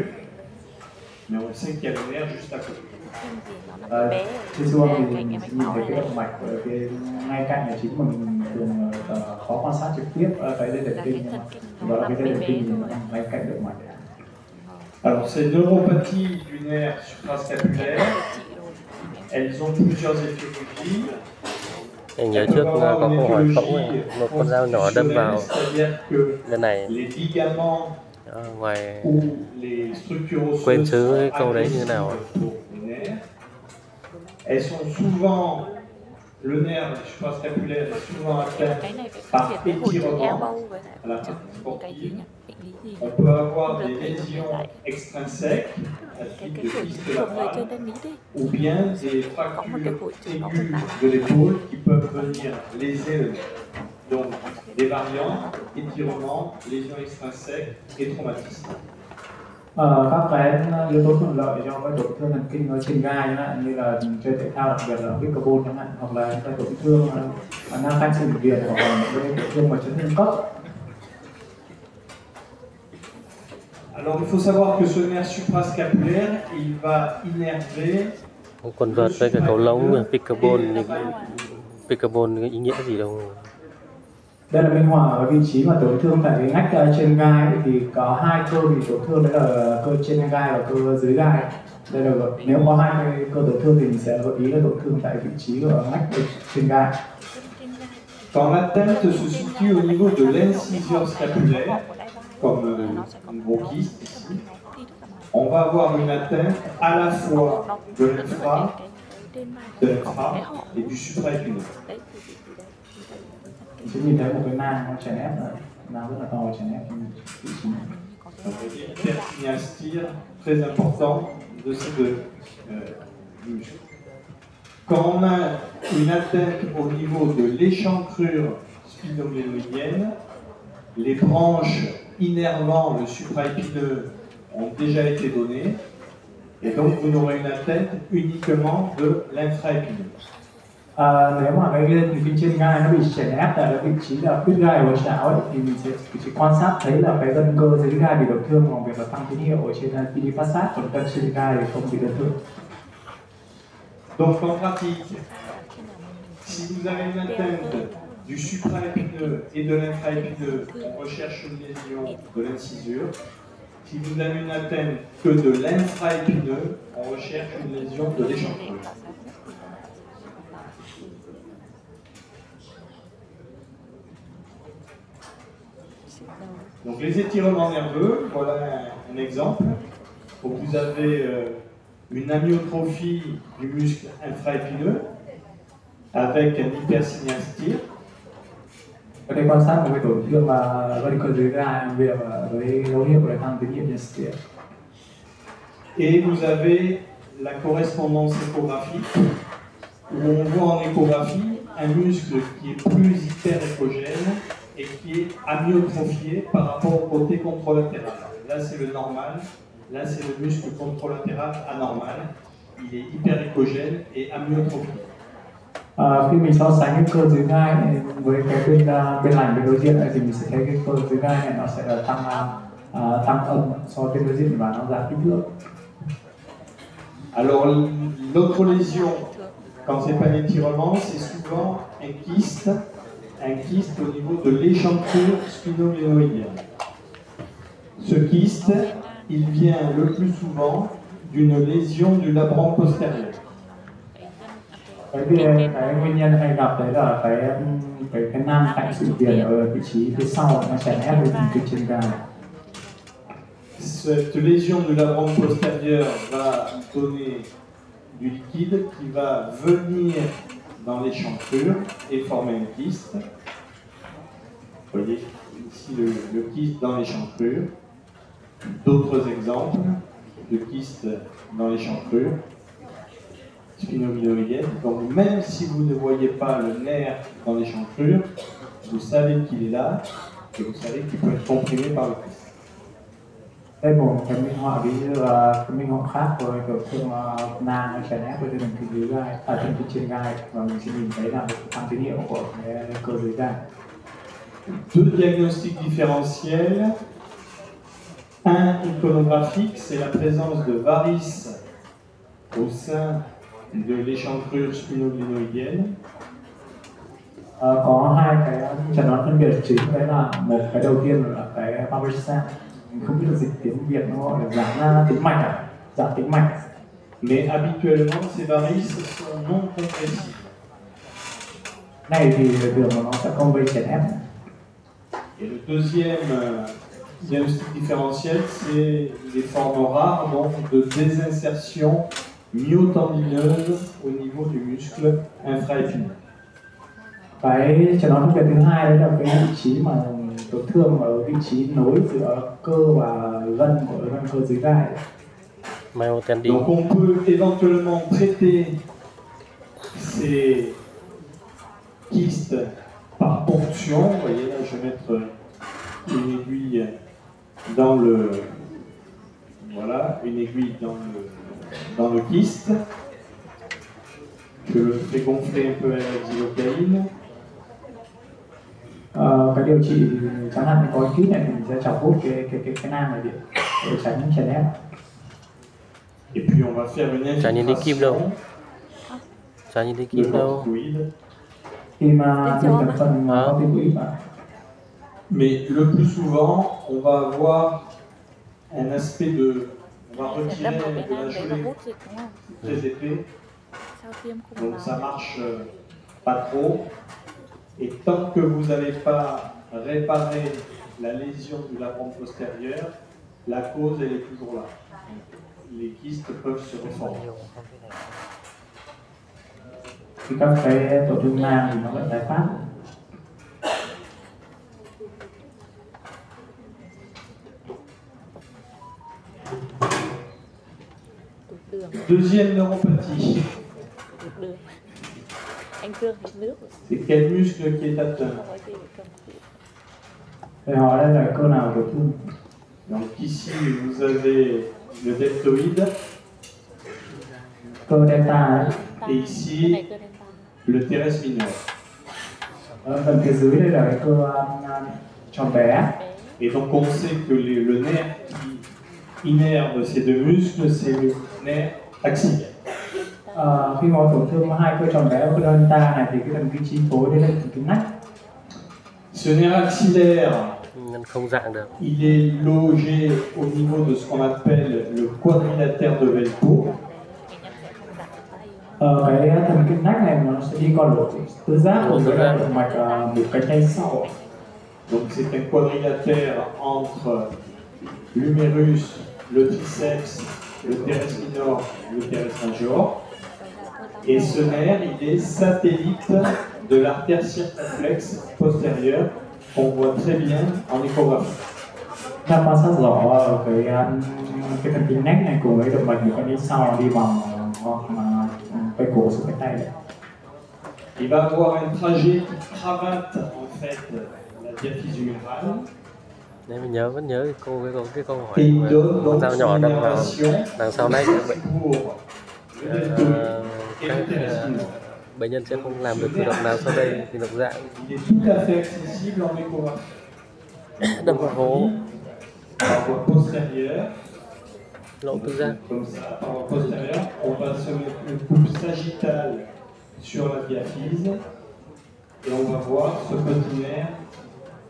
mais on sait qu'il y a le nerf juste à côté. Trên siêu âm thì mình sẽ nhìn thấy cái động mạch ở cái ngay cạnh là chính mà mình thường khó quan sát trực tiếp cái dây thần kinh, đó là cái dây thần kinh ngay cạnh động mạch. Alors ces neuropathies du nerf suprascapulaire, elles ont plusieurs effets. Anh nhớ trước có câu hỏi phẫu này, một con dao nhỏ đâm vào lần này. Ngoài quên chứ cái câu đấy như thế nào. Elles sont souvent, le nerf suprascapulaire est souvent atteint par étirement à la partie sportive. On peut avoir des lésions extrinsèques, à type de kyste labrale, ou bien des fractures aiguës de l'épaule qui peuvent venir léser le nerf. Donc des variantes, étirement, lésions extrinsèques et traumatisme. Các cái yếu tố thuận lợi cho cái tổn thương thần kinh ở trên gai như là chơi thể thao, đặc biệt là pickleball chẳng hạn, hoặc là cái tổn thương nang thanh sinh việt hoặc là cái tổn thương mà chấn thương cấp. Alors il faut savoir que ce nerf suprascapulaire, il va innerver. Quần vợt với cái cầu lông pickleball ý nghĩa gì đâu. Đây là minh họa ở vị trí mà tổn thương tại cái ngách trên gai thì có hai cơ bị tổn thương, đấy là cơ trên gai và cơ dưới gai. Đây là nếu có hai cái cơ tổn thương thì mình sẽ gợi ý là tổn thương tại vị trí của ngách trên gai. Quand l'atteinte se situe au niveau de l'incisure scapulaire, comme un gros kyste ici, on va avoir une atteinte à la fois de l'infra et du supraépineux. Chúng nhìn thấy một cái nang nó chèn ép, nang rất là to chèn ép vị trí này. Hyperkinéastie très important de ces deux muscles. Quand on a une atteinte au niveau de l'échancrure spinoglénoïdienne, les branches innervant le supraépineux ont déjà été données, et donc vous n'aurez une atteinte uniquement de l'infraépineux. Nếu mà cái thần kinh trên gai nó bị chèn ép tại cái vị trí là khuyết gai của chảo ấy, thì mình sẽ chỉ quan sát thấy là cái gân cơ dưới gai bị tổn thương, còn việc là tăng tín hiệu ở trên PD phát sát, còn gân trên gai thì không bị tổn thương. Donc en pratique, si vous avez une atteinte du supraépineux et de l'infraépineux, on recherche une lésion de l'incisure. Si vous avez une atteinte que de l'infraépineux, on recherche une lésion de l'échancrure. Donc les étirements nerveux, voilà un exemple. Donc vous avez une amyotrophie du muscle infraépineux avec un hypersynestie. Ở đây quan sát một cái tổn thương mà varicose dưới gai với dấu hiệu của tăng tín hiệu synestia. Et vous avez la correspondance échographique, où on voit en échographie un muscle qui est plus hyperéchogène et qui est amyotrophié par rapport au côté contralatéral. Là c'est le normal, là c'est le muscle contralatéral anormal, il est hyperéchogène et amyotrophié. Khi mình so sánh cái cơ dưới gai với cái bên lành bên đối diện thì mình sẽ thấy cái cơ dưới gai này nó sẽ tăng âm so với bên đối diện và nó giảm kích thước. Alors l'autre lésion, quand c'est pas l'étirement, c'est souvent un kyste au niveau de l'échancrure spinoglénoïdienne. Ce kyste, il vient le plus souvent d'une lésion du labrum postérieur. Cái nguyên nhân hay gặp đấy là cái nang cạnh sự viền ở vị trí phía sau nó chèn ép với phần trên gai. Cette lésion du labrum postérieur va donner du liquide qui va venir dans l'échancrure et former un kyste. Vous voyez ici le kyste dans l'échancrure. D'autres exemples de kystes dans l'échancrure spinoglénoïdienne. Donc même si vous ne voyez pas le nerf dans l'échancrure, vous savez qu'il est là et vous savez qu'il peut être comprimé par le kyste. Đây một cái minh họa ví dụ là cái minh họa khác của tổn thương nang chèn ép với phần dưới gai, phần trên gai, và mình sẽ nhìn thấy là một tăng tín hiệu của cái cơ dưới gai. Deux diagnostics différentiels. Un iconographique, c'est la présence de varices au sein de l'échancrure spinoglénoïdienne. Có hai cái chẩn đoán phân biệt chính, đấy là một cái đầu tiên là cái varices, không biết là dịch tiếng Việt nó gọi là giãn tĩnh mạch à, giãn tĩnh mạch. Mais habituellement, ces varices sont non compressibles. Này thì thường nó sẽ không gây chèn ép. Et le deuxième diagnostic différentiel, c'est les formes rares donc de désinsertion myotendineuse au niveau du muscle infraépineux. Cái chẩn đoán phân biệt thứ hai đấy là cái vị trí mà tổn thương ở vị trí nối giữa cơ và gân của gân cơ dưới gai. Donc on peut éventuellement traiter ces kystes par ponction. Vous voyez là, je vais mettre une aiguille dans le, voilà, une aiguille dans le kyste. Je le fais gonfler un peu à la xylocaïne. Cái điều trị thì chẳng hạn có kít này thì mình sẽ chọc hút cái nang này để tránh chèn ép. Et puis on va faire une infiltration. Chả nhìn thấy kim đâu. Khi mà mình cần phần corticoid vào. Mais le plus souvent, on va avoir un aspect de, on va retirer de la gelée très épais. Donc ça marche pas trop. Et tant que vous n'allez pas réparer la lésion du labrum postérieur, la cause elle est toujours là. Les kystes peuvent se reformer. Thì các cái tổn thương nang thì nó vẫn tái phát. Deuxième neuropathie. C'est quel muscle qui est atteint? Donc ici vous avez le deltoïde et ici le teres mineur. Et donc on sait que le nerf qui innerve ces deux muscles, c'est le nerf axillaire. Khi mà tổn thương hai cơ tròn bé và cơ delta này thì cái thần kinh chi phối đây là thần kinh nách. Ce nerf axillaire, Nhân không dạng được. il est logé au niveau de ce qu'on appelle le quadrilatère de Velpo. Cái thần kinh nách này nó sẽ đi qua lỗ tứ giác cùng với động mạch một cánh tay sau. Donc c'est un quadrilatère entre l'humérus, le triceps, le teres minor, le teres major. Et ce nerf, il est satellite de l'artère circonflexe postérieure qu'on voit très bien en échographie. Ta quan sát rõ cái thần kinh nách này cùng với động mạch một cánh tay sau đi bằng cái cổ xuống cánh tay đấy. Il va avoir un trajet qui cravate en fait la diaphyse humérale. Nếu mình vẫn nhớ cái câu hỏi Et il donne con donc dao son nhỏ đâm vào innervation đằng sau này bệnh pour le deltoïde et le teres minor. bệnh nhân sẽ không làm được cử động nào sau đây thì độc dạng Il est tout à fait accessible en échographie. đâm vào hố Par voie postérieure, lỗ tứ giác. comme ça, par voie postérieure, on va se mettre une coupe sagittale sur la diaphyse et on va voir ce petit nerf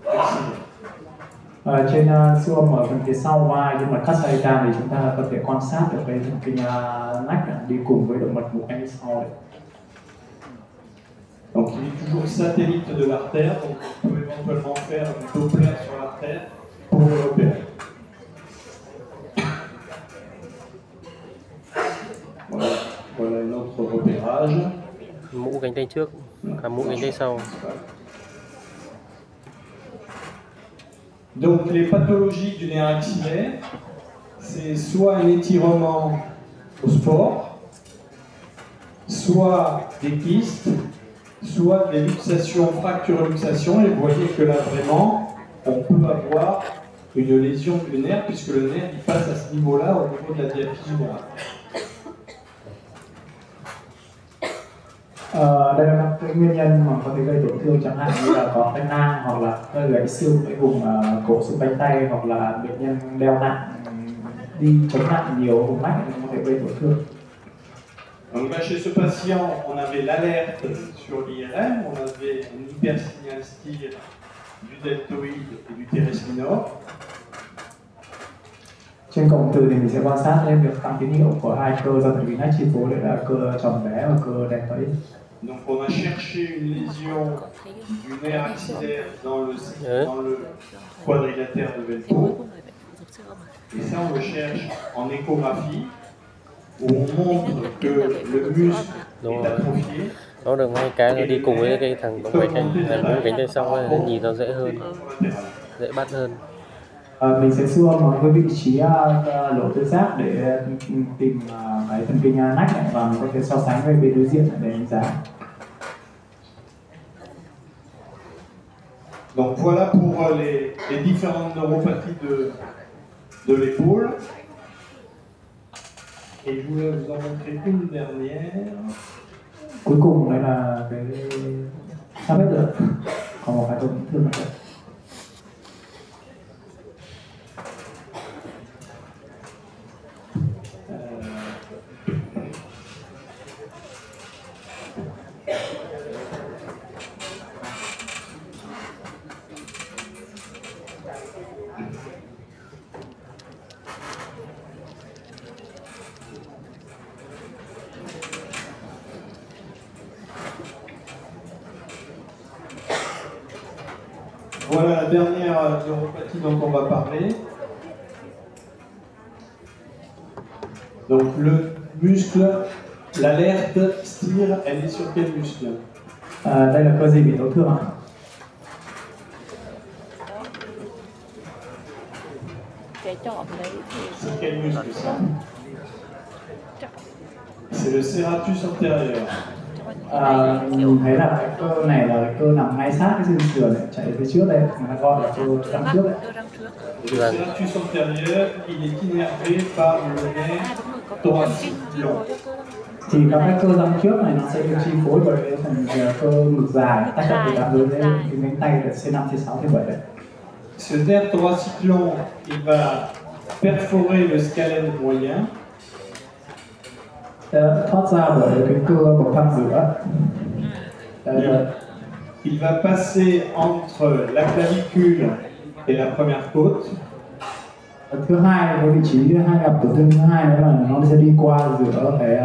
axillaire. Trên siêu âm ở phần phía sau vai nhưng mà cắt sagittal thì chúng ta có thể quan sát được cái thần kinh nách đi cùng với động mạch một cánh sau đấy. Donc il est toujours satellite de l'artère, donc on peut éventuellement faire un Doppler sur l'artère pour le repérer. Voilà un autre repérage. Mũ cánh tay trước, cả mũ cánh tay sau. Donc les pathologies du nerf axillaire, c'est soit un étirement au sport, soit des kystes, soit des luxations, fractures-luxations, et vous voyez que là vraiment, on peut avoir une lésion du nerf, puisque le nerf il passe à ce niveau-là, au niveau de la diaphyse humérale. Đây là các cái nguyên nhân mà có thể gây tổn thương, chẳng hạn như là có cái nang hoặc là gãy xương cái vùng cổ xương cánh tay, hoặc là bệnh nhân đeo nặng, đi chống nặng nhiều vùng mách có thể gây tổn thương. Donc là, chez ce patient, on avait l'alerte sur l'IRM, on avait un hypersignal STIR du deltoïde et du teres minor. Trên cổng từ thì mình sẽ quan sát lên việc tăng tín hiệu của hai cơ do thần kinh nách chi phối, đấy là cơ tròn bé và cơ deltoïde. Donc on a cherché une lésion du nerf axillaire dans le quadrilatère de Velpo. Et ça, on le cherche en échographie, où on montre que le muscle est atrophié. Nó được hai cái nó đi cùng với cái thằng động mạch mũ cánh tay sau ấy, nhìn nó dễ hơn, dễ bắt hơn. Mình sẽ siêu âm một cái vị trí lỗ tứ giác để tìm cái thần kinh nách này, và mình có thể so sánh với bên đối diện để đánh giá. Donc voilà pour les différentes neuropathies de l'épaule. Et je voulais vous en montrer une dernière. Cuối cùng đấy là cái sao biết được, còn một cái tổn thương nữa. Voilà la dernière neuropathie dont on va parler. Donc le muscle, l'alerte STIR, elle est sur quel muscle? Đây là cơ gì bị tổn thương ạ? Cái chọn đấy thì C'est quel muscle ça? C'est le serratus antérieur. Mình thấy là cái cơ này là cái cơ nằm ngay sát cái xương sườn này, chạy phía trước đây, người ta gọi là cơ răng trước đấy. Le serratus antérieur, il est innervé par le nerf thoracique long. Thì các cái cơ răng trước này nó sẽ được chi phối bởi cái phần cơ ngực dài tách ra từ tám dưới lên cái cánh tay là C5, C6, C7 đấy. Ce nerf thoracique long, il va perforer le scalène moyen sẽ thoát ra bởi cái cơ bậc thang giữa. Il va passer entre la clavicule et la première côte. Thứ hai, cái vị trí hai gặp tổn thương thứ hai đó là nó sẽ đi qua giữa cái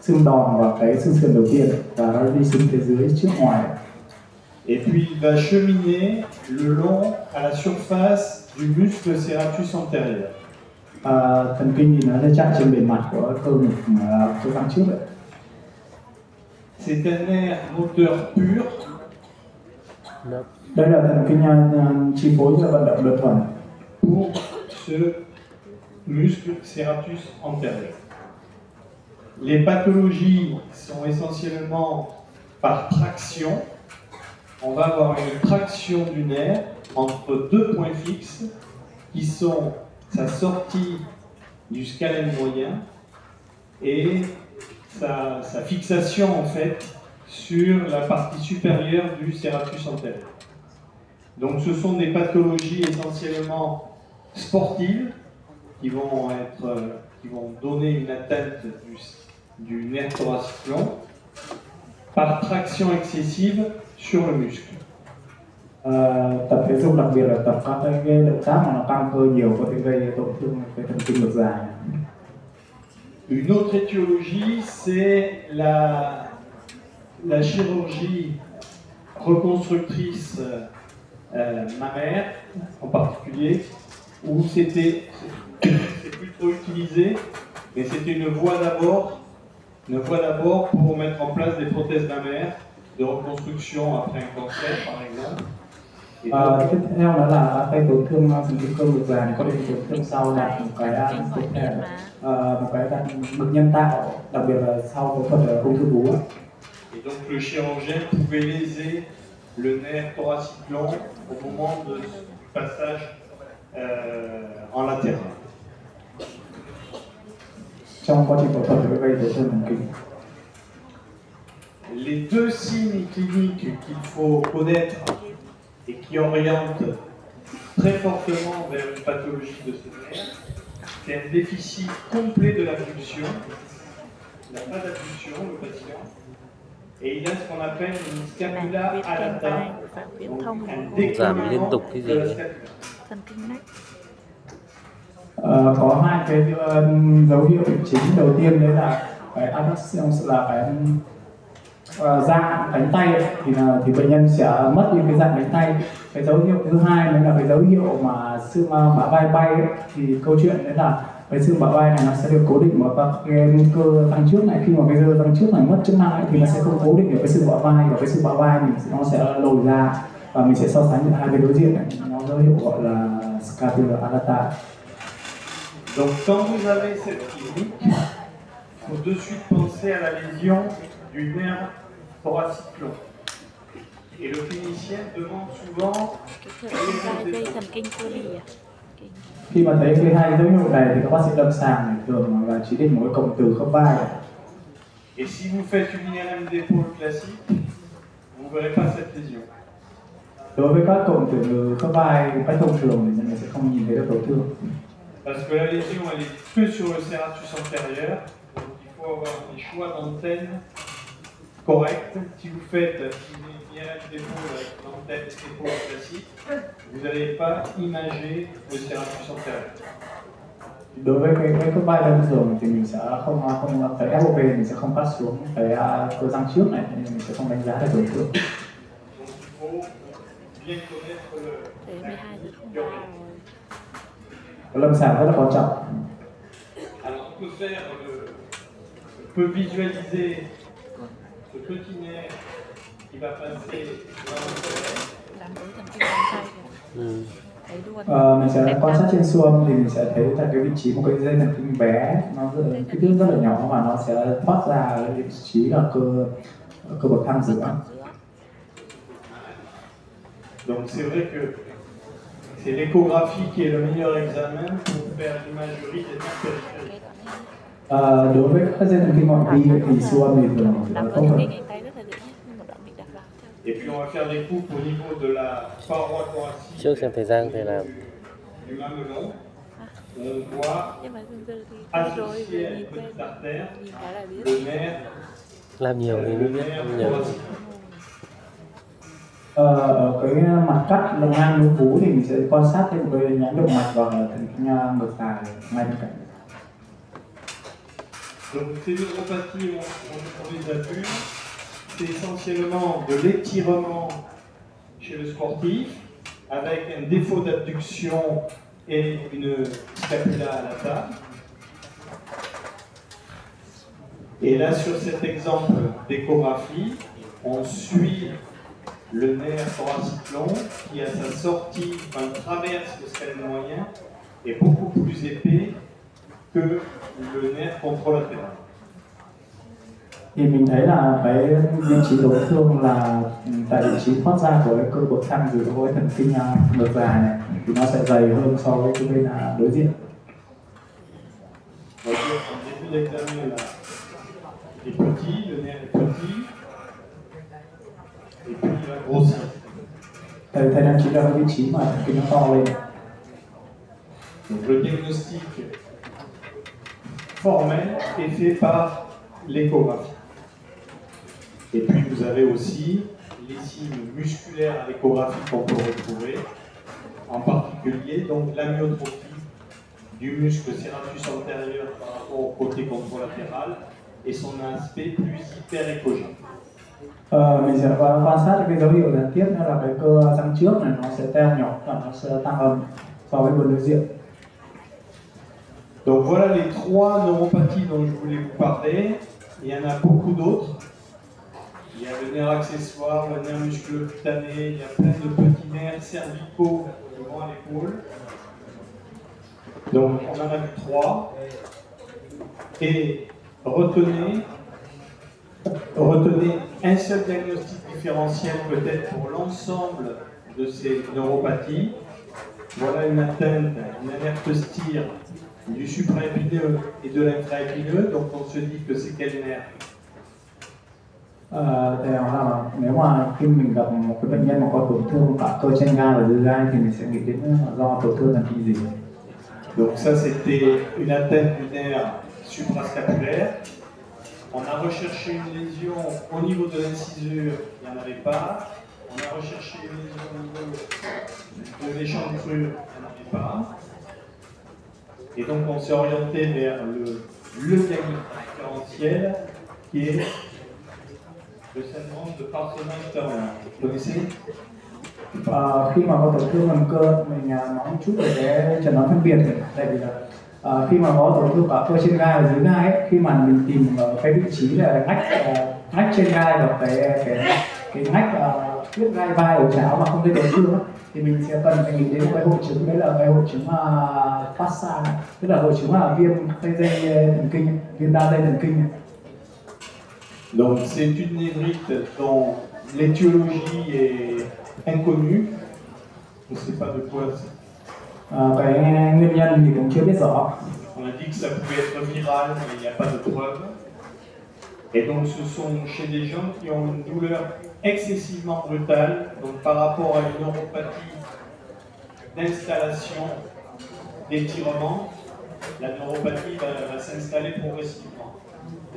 xương đòn và cái xương sườn đầu tiên và nó đi xuống phía dưới trước ngoài. Et puis il va cheminer le long à la surface du muscle serratus antérieur. Thần kinh thì nó sẽ chạy trên bề mặt của cơ ngực cơ răng trước đấy. C'est un nerf moteur pur. Đây là thần kinh chi phối cho vận động đơn thuần pour ce muscle serratus antérieur. Les pathologies sont essentiellement par traction. On va avoir une traction du nerf entre deux points fixes qui sont sa sortie du scalène moyen et sa fixation en fait sur la partie supérieure du serratus antérieur. Donc ce sont des pathologies essentiellement sportives qui vont donner une atteinte du nerf thoracique long par traction excessive sur le muscle. Tập thể dục đặc biệt là tập các cái động tác mà nó căng cơ nhiều có thể gây tổn thương cái thần kinh ngược dài. Une autre étiologie, c'est la chirurgie reconstructrice mammaire en particulier, où c'est plus trop utilisé, mais c'était une voie d'abord pour mettre en place des prothèses mammaires de reconstruction après un cancer par exemple. Tiếp theo đó là cái tổn thương thần kinh cơ ngực dài có thể tổn thương sau là một cái bệnh nhân tạo, đặc biệt là sau phẫu thuật ung thư vú. Et donc le chirurgien pouvait léser le nerf thoracique long au moment du passage en latéral. Trong quá trình phẫu thuật thì gây tổn thương thần kinh. Les deux signes cliniques qu'il faut connaître et qui orientent très fortement vers une pathologie de ce nerf, c'est un déficit complet de l'abduction. Il n'a pas d'abduction, le patient, et il a ce qu'on appelle une scapula alata, donc un décollement de la scapula. Thần kinh nách. Có hai cái dấu hiệu chính. Đầu tiên đấy là cái adduction, là cái dạng cánh tay thì bệnh nhân sẽ mất đi cái dạng cánh tay. Cái dấu hiệu thứ hai đấy là cái dấu hiệu mà xương bả vai bay ấy. Thì câu chuyện đấy là cái xương bả vai này nó sẽ được cố định vào các cái cơ răng trước này. Khi mà cái cơ răng trước này mất chức năng ấy, thì nó sẽ không cố định được cái xương bả vai, và cái xương bả vai mình nó sẽ lồi ra, và mình sẽ so sánh được hai cái đối diện này. Nó dấu hiệu gọi là scapula alata. Donc quand vous avez cette clinique, il faut de suite penser à la lésion du nerf thoracique long. Et le clinicien demande souvent Gây thần kinh cơ bì à? Khi mà thấy cái hai dấu hiệu này thì các bác sĩ lâm sàng thường là chỉ định một cái cụm từ khớp vai. Et si vous faites une IRM d'épaule classique, vous ne verrez pas cette lésion. Đối với các cụm từ khớp vai cách thông thường thì mình sẽ không nhìn thấy được tổn thương. Parce que la lésion elle est que sur le serratus antérieur, donc il faut avoir des choix d'antenne corrects. Si vous faites une IRM d'épaule avec une antenne épaule classique, vous n'allez pas imager le serratus antérieur. Đối với cái khớp vai thông thường thì mình sẽ không cái FOV mình sẽ không cắt xuống cái cơ răng trước này, nên mình sẽ không đánh giá được tổn thương. Donc il faut bien connaître le. Thế 12 giờ không ra rồi. Lâm sàng rất là quan trọng. Alors on peut visualiser ce petit nerf qui va passer dans le Làm đối thần kinh cánh tay kìa. Thấy luôn. Mình sẽ quan sát trên xuông thì mình sẽ thấy tại cái vị trí một cái dây thần kinh bé, nó kích thước rất là nhỏ và nó sẽ thoát ra cái vị trí là cơ bậc thang giữa. Donc c'est vrai que c'est l'échographie qui est le meilleur examen pour faire l'imagerie des nerfs périphériques. Đối với các dây thần kinh ngoại vi thì xuông thì thường Làm đối không thần phải. kinh cánh tay rất là dễ nhất, nhưng mà đoạn bị đặt vào. Et puis on va faire des coupes au niveau de la paroi thoracique Trước xem thời gian thì làm. du mamelon. on voit Nhưng mà dần dần thì quen rồi, associé vừa à nhìn une quen, petite artère nhìn cái là biết. le nerf, làm nhiều thì mới le biết, nerf không nhiều. thoracique. Ở cái mặt cắt lồng ngang núm vú thì mình sẽ quan sát thêm một cái nhánh động mạch và thần kinh ngược dài ngay bên cạnh. Donc ces neuropathies, on les a vues, c'est essentiellement de l'étirement chez le sportif, avec un défaut d'abduction et une scapula à la table. Et là, sur cet exemple d'échographie, on suit le nerf thoracique long qui, à sa sortie, traverse le scalène moyen, est beaucoup plus épais que le nerf contralatéral. Thì mình thấy là cái vị trí tổn thương là tại vị trí thoát ra của cái cơ bậc thang giữa với thần kinh ngược dài này thì nó sẽ dày hơn so với cái bên đối diện. On va dire qu'en début d'examen, là, il est petit, le nerf est petit, et puis il va grossir. Thầy đang chỉ ra cái vị trí mà thần kinh nó to lên. Donc le diagnostic formel est fait par l'échographie. Et puis vous avez aussi les signes musculaires à l'échographie qu'on peut retrouver, en particulier donc l'amyotrophie du muscle serratus antérieur par rapport au côté contralatéral et son aspect plus hyperéchogène. Mình sẽ quan sát cái dấu hiệu lần tiếp nữa là cái cơ răng trước này nó sẽ teo nhỏ và nó sẽ tăng âm so với bên đối diện. Donc voilà les trois neuropathies dont je voulais vous parler. Il y en a beaucoup d'autres. Il y a le nerf accessoire, le nerf musculo-cutané, il y a plein de petits nerfs cervicaux qui vont à l'épaule. Donc on en a vu trois. Et retenez un seul diagnostic différentiel peut-être pour l'ensemble de ces neuropathies. Voilà une atteinte, une anertostie du supraépineux et de l'intraépineux, donc on se dit que c'est quel nerf? Thì là nếu mà khi mình gặp một cái bệnh nhân mà có tổn thương cả cơ trên gai và dưới gai thì mình sẽ nghĩ đến do tổn thương thần kinh gì. Donc ça c'était une atteinte du nerf suprascapulaire. On a recherché une lésion au niveau de l'incisure, il n'y en avait pas. On a recherché une lésion au niveau de l'échancrure, il n'y en avait pas. Et donc on s'est orienté vers le diagnostic différentiel qui est le syndrome de Parsonage Turner. Vous connaissez? Khi mà có tổn thương phần cơ, mình nói một chút về cái chẩn đoán phân biệt này. Tại vì là khi mà có tổn thương cả cơ trên gai và dưới gai ấy, khi mà mình tìm cái vị trí là ngách trên gai và cái ngách tiếp gai vai ở cháo mà không thấy tổn thương ấy, thì mình sẽ cần phải nghĩ đến cái hội chứng, đấy là cái hội chứng FASA, tức là hội chứng viêm dây thần kinh, viêm đa dây thần kinh. Donc c'est une névrite dont l'étiologie est inconnue. On ne sait pas de quoi c'est. Cái nguyên nhân thì cũng chưa biết rõ. On a dit que ça pouvait être viral, mais il n'y a pas de preuve. Et donc ce sont chez des gens qui ont une douleur excessivement brutale, donc par rapport à une neuropathie d'installation, d'étirement, la neuropathie va s'installer progressivement.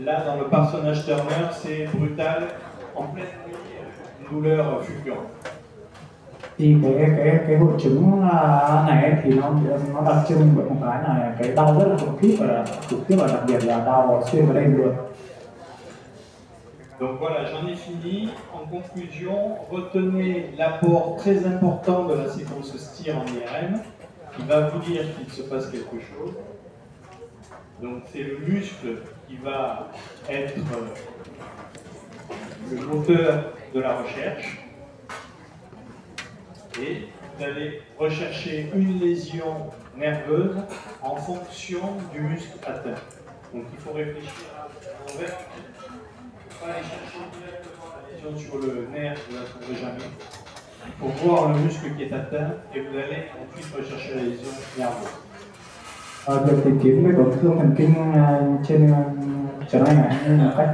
Là, dans le Parsonage Turner, c'est brutal, en pleine nuit, une douleur fulgurante. Thì cái hội chứng này thì nó đặc trưng bởi một cái là cái đau rất là khủng khiếp và trực tiếp và đặc biệt là đau xuyên vào đêm luôn. Donc voilà, j'en ai fini. En conclusion, retenez l'apport très important de la séquence STIR en IRM qui va vous dire qu'il se passe quelque chose. Donc c'est le muscle qui va être le moteur de la recherche. Et vous allez rechercher une lésion nerveuse en fonction du muscle atteint. Donc il faut réfléchir à l'envers. Il ne faut pas aller chercher directement la lésion sur le nerf, vous ne la trouverez jamais. Il faut voir le muscle qui est atteint et vous allez ensuite rechercher la lésion nerveuse. Việc tìm kiếm cái tổn thương thần kinh trên chấn thương này một cách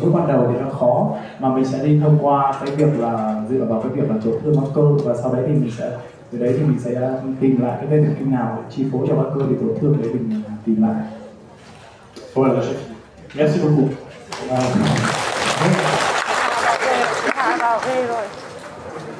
bước ban đầu thì nó khó, mà mình sẽ đi thông qua cái việc là dựa vào cái việc là tổn thương băng cơ, và sau đấy thì mình sẽ từ đấy thì mình sẽ tìm lại cái dây thần kinh nào chi phối cho các cơ bị tổn thương để mình tìm lại. Voilà, j'ai fini. Merci beaucoup. Hạ vào về rồi.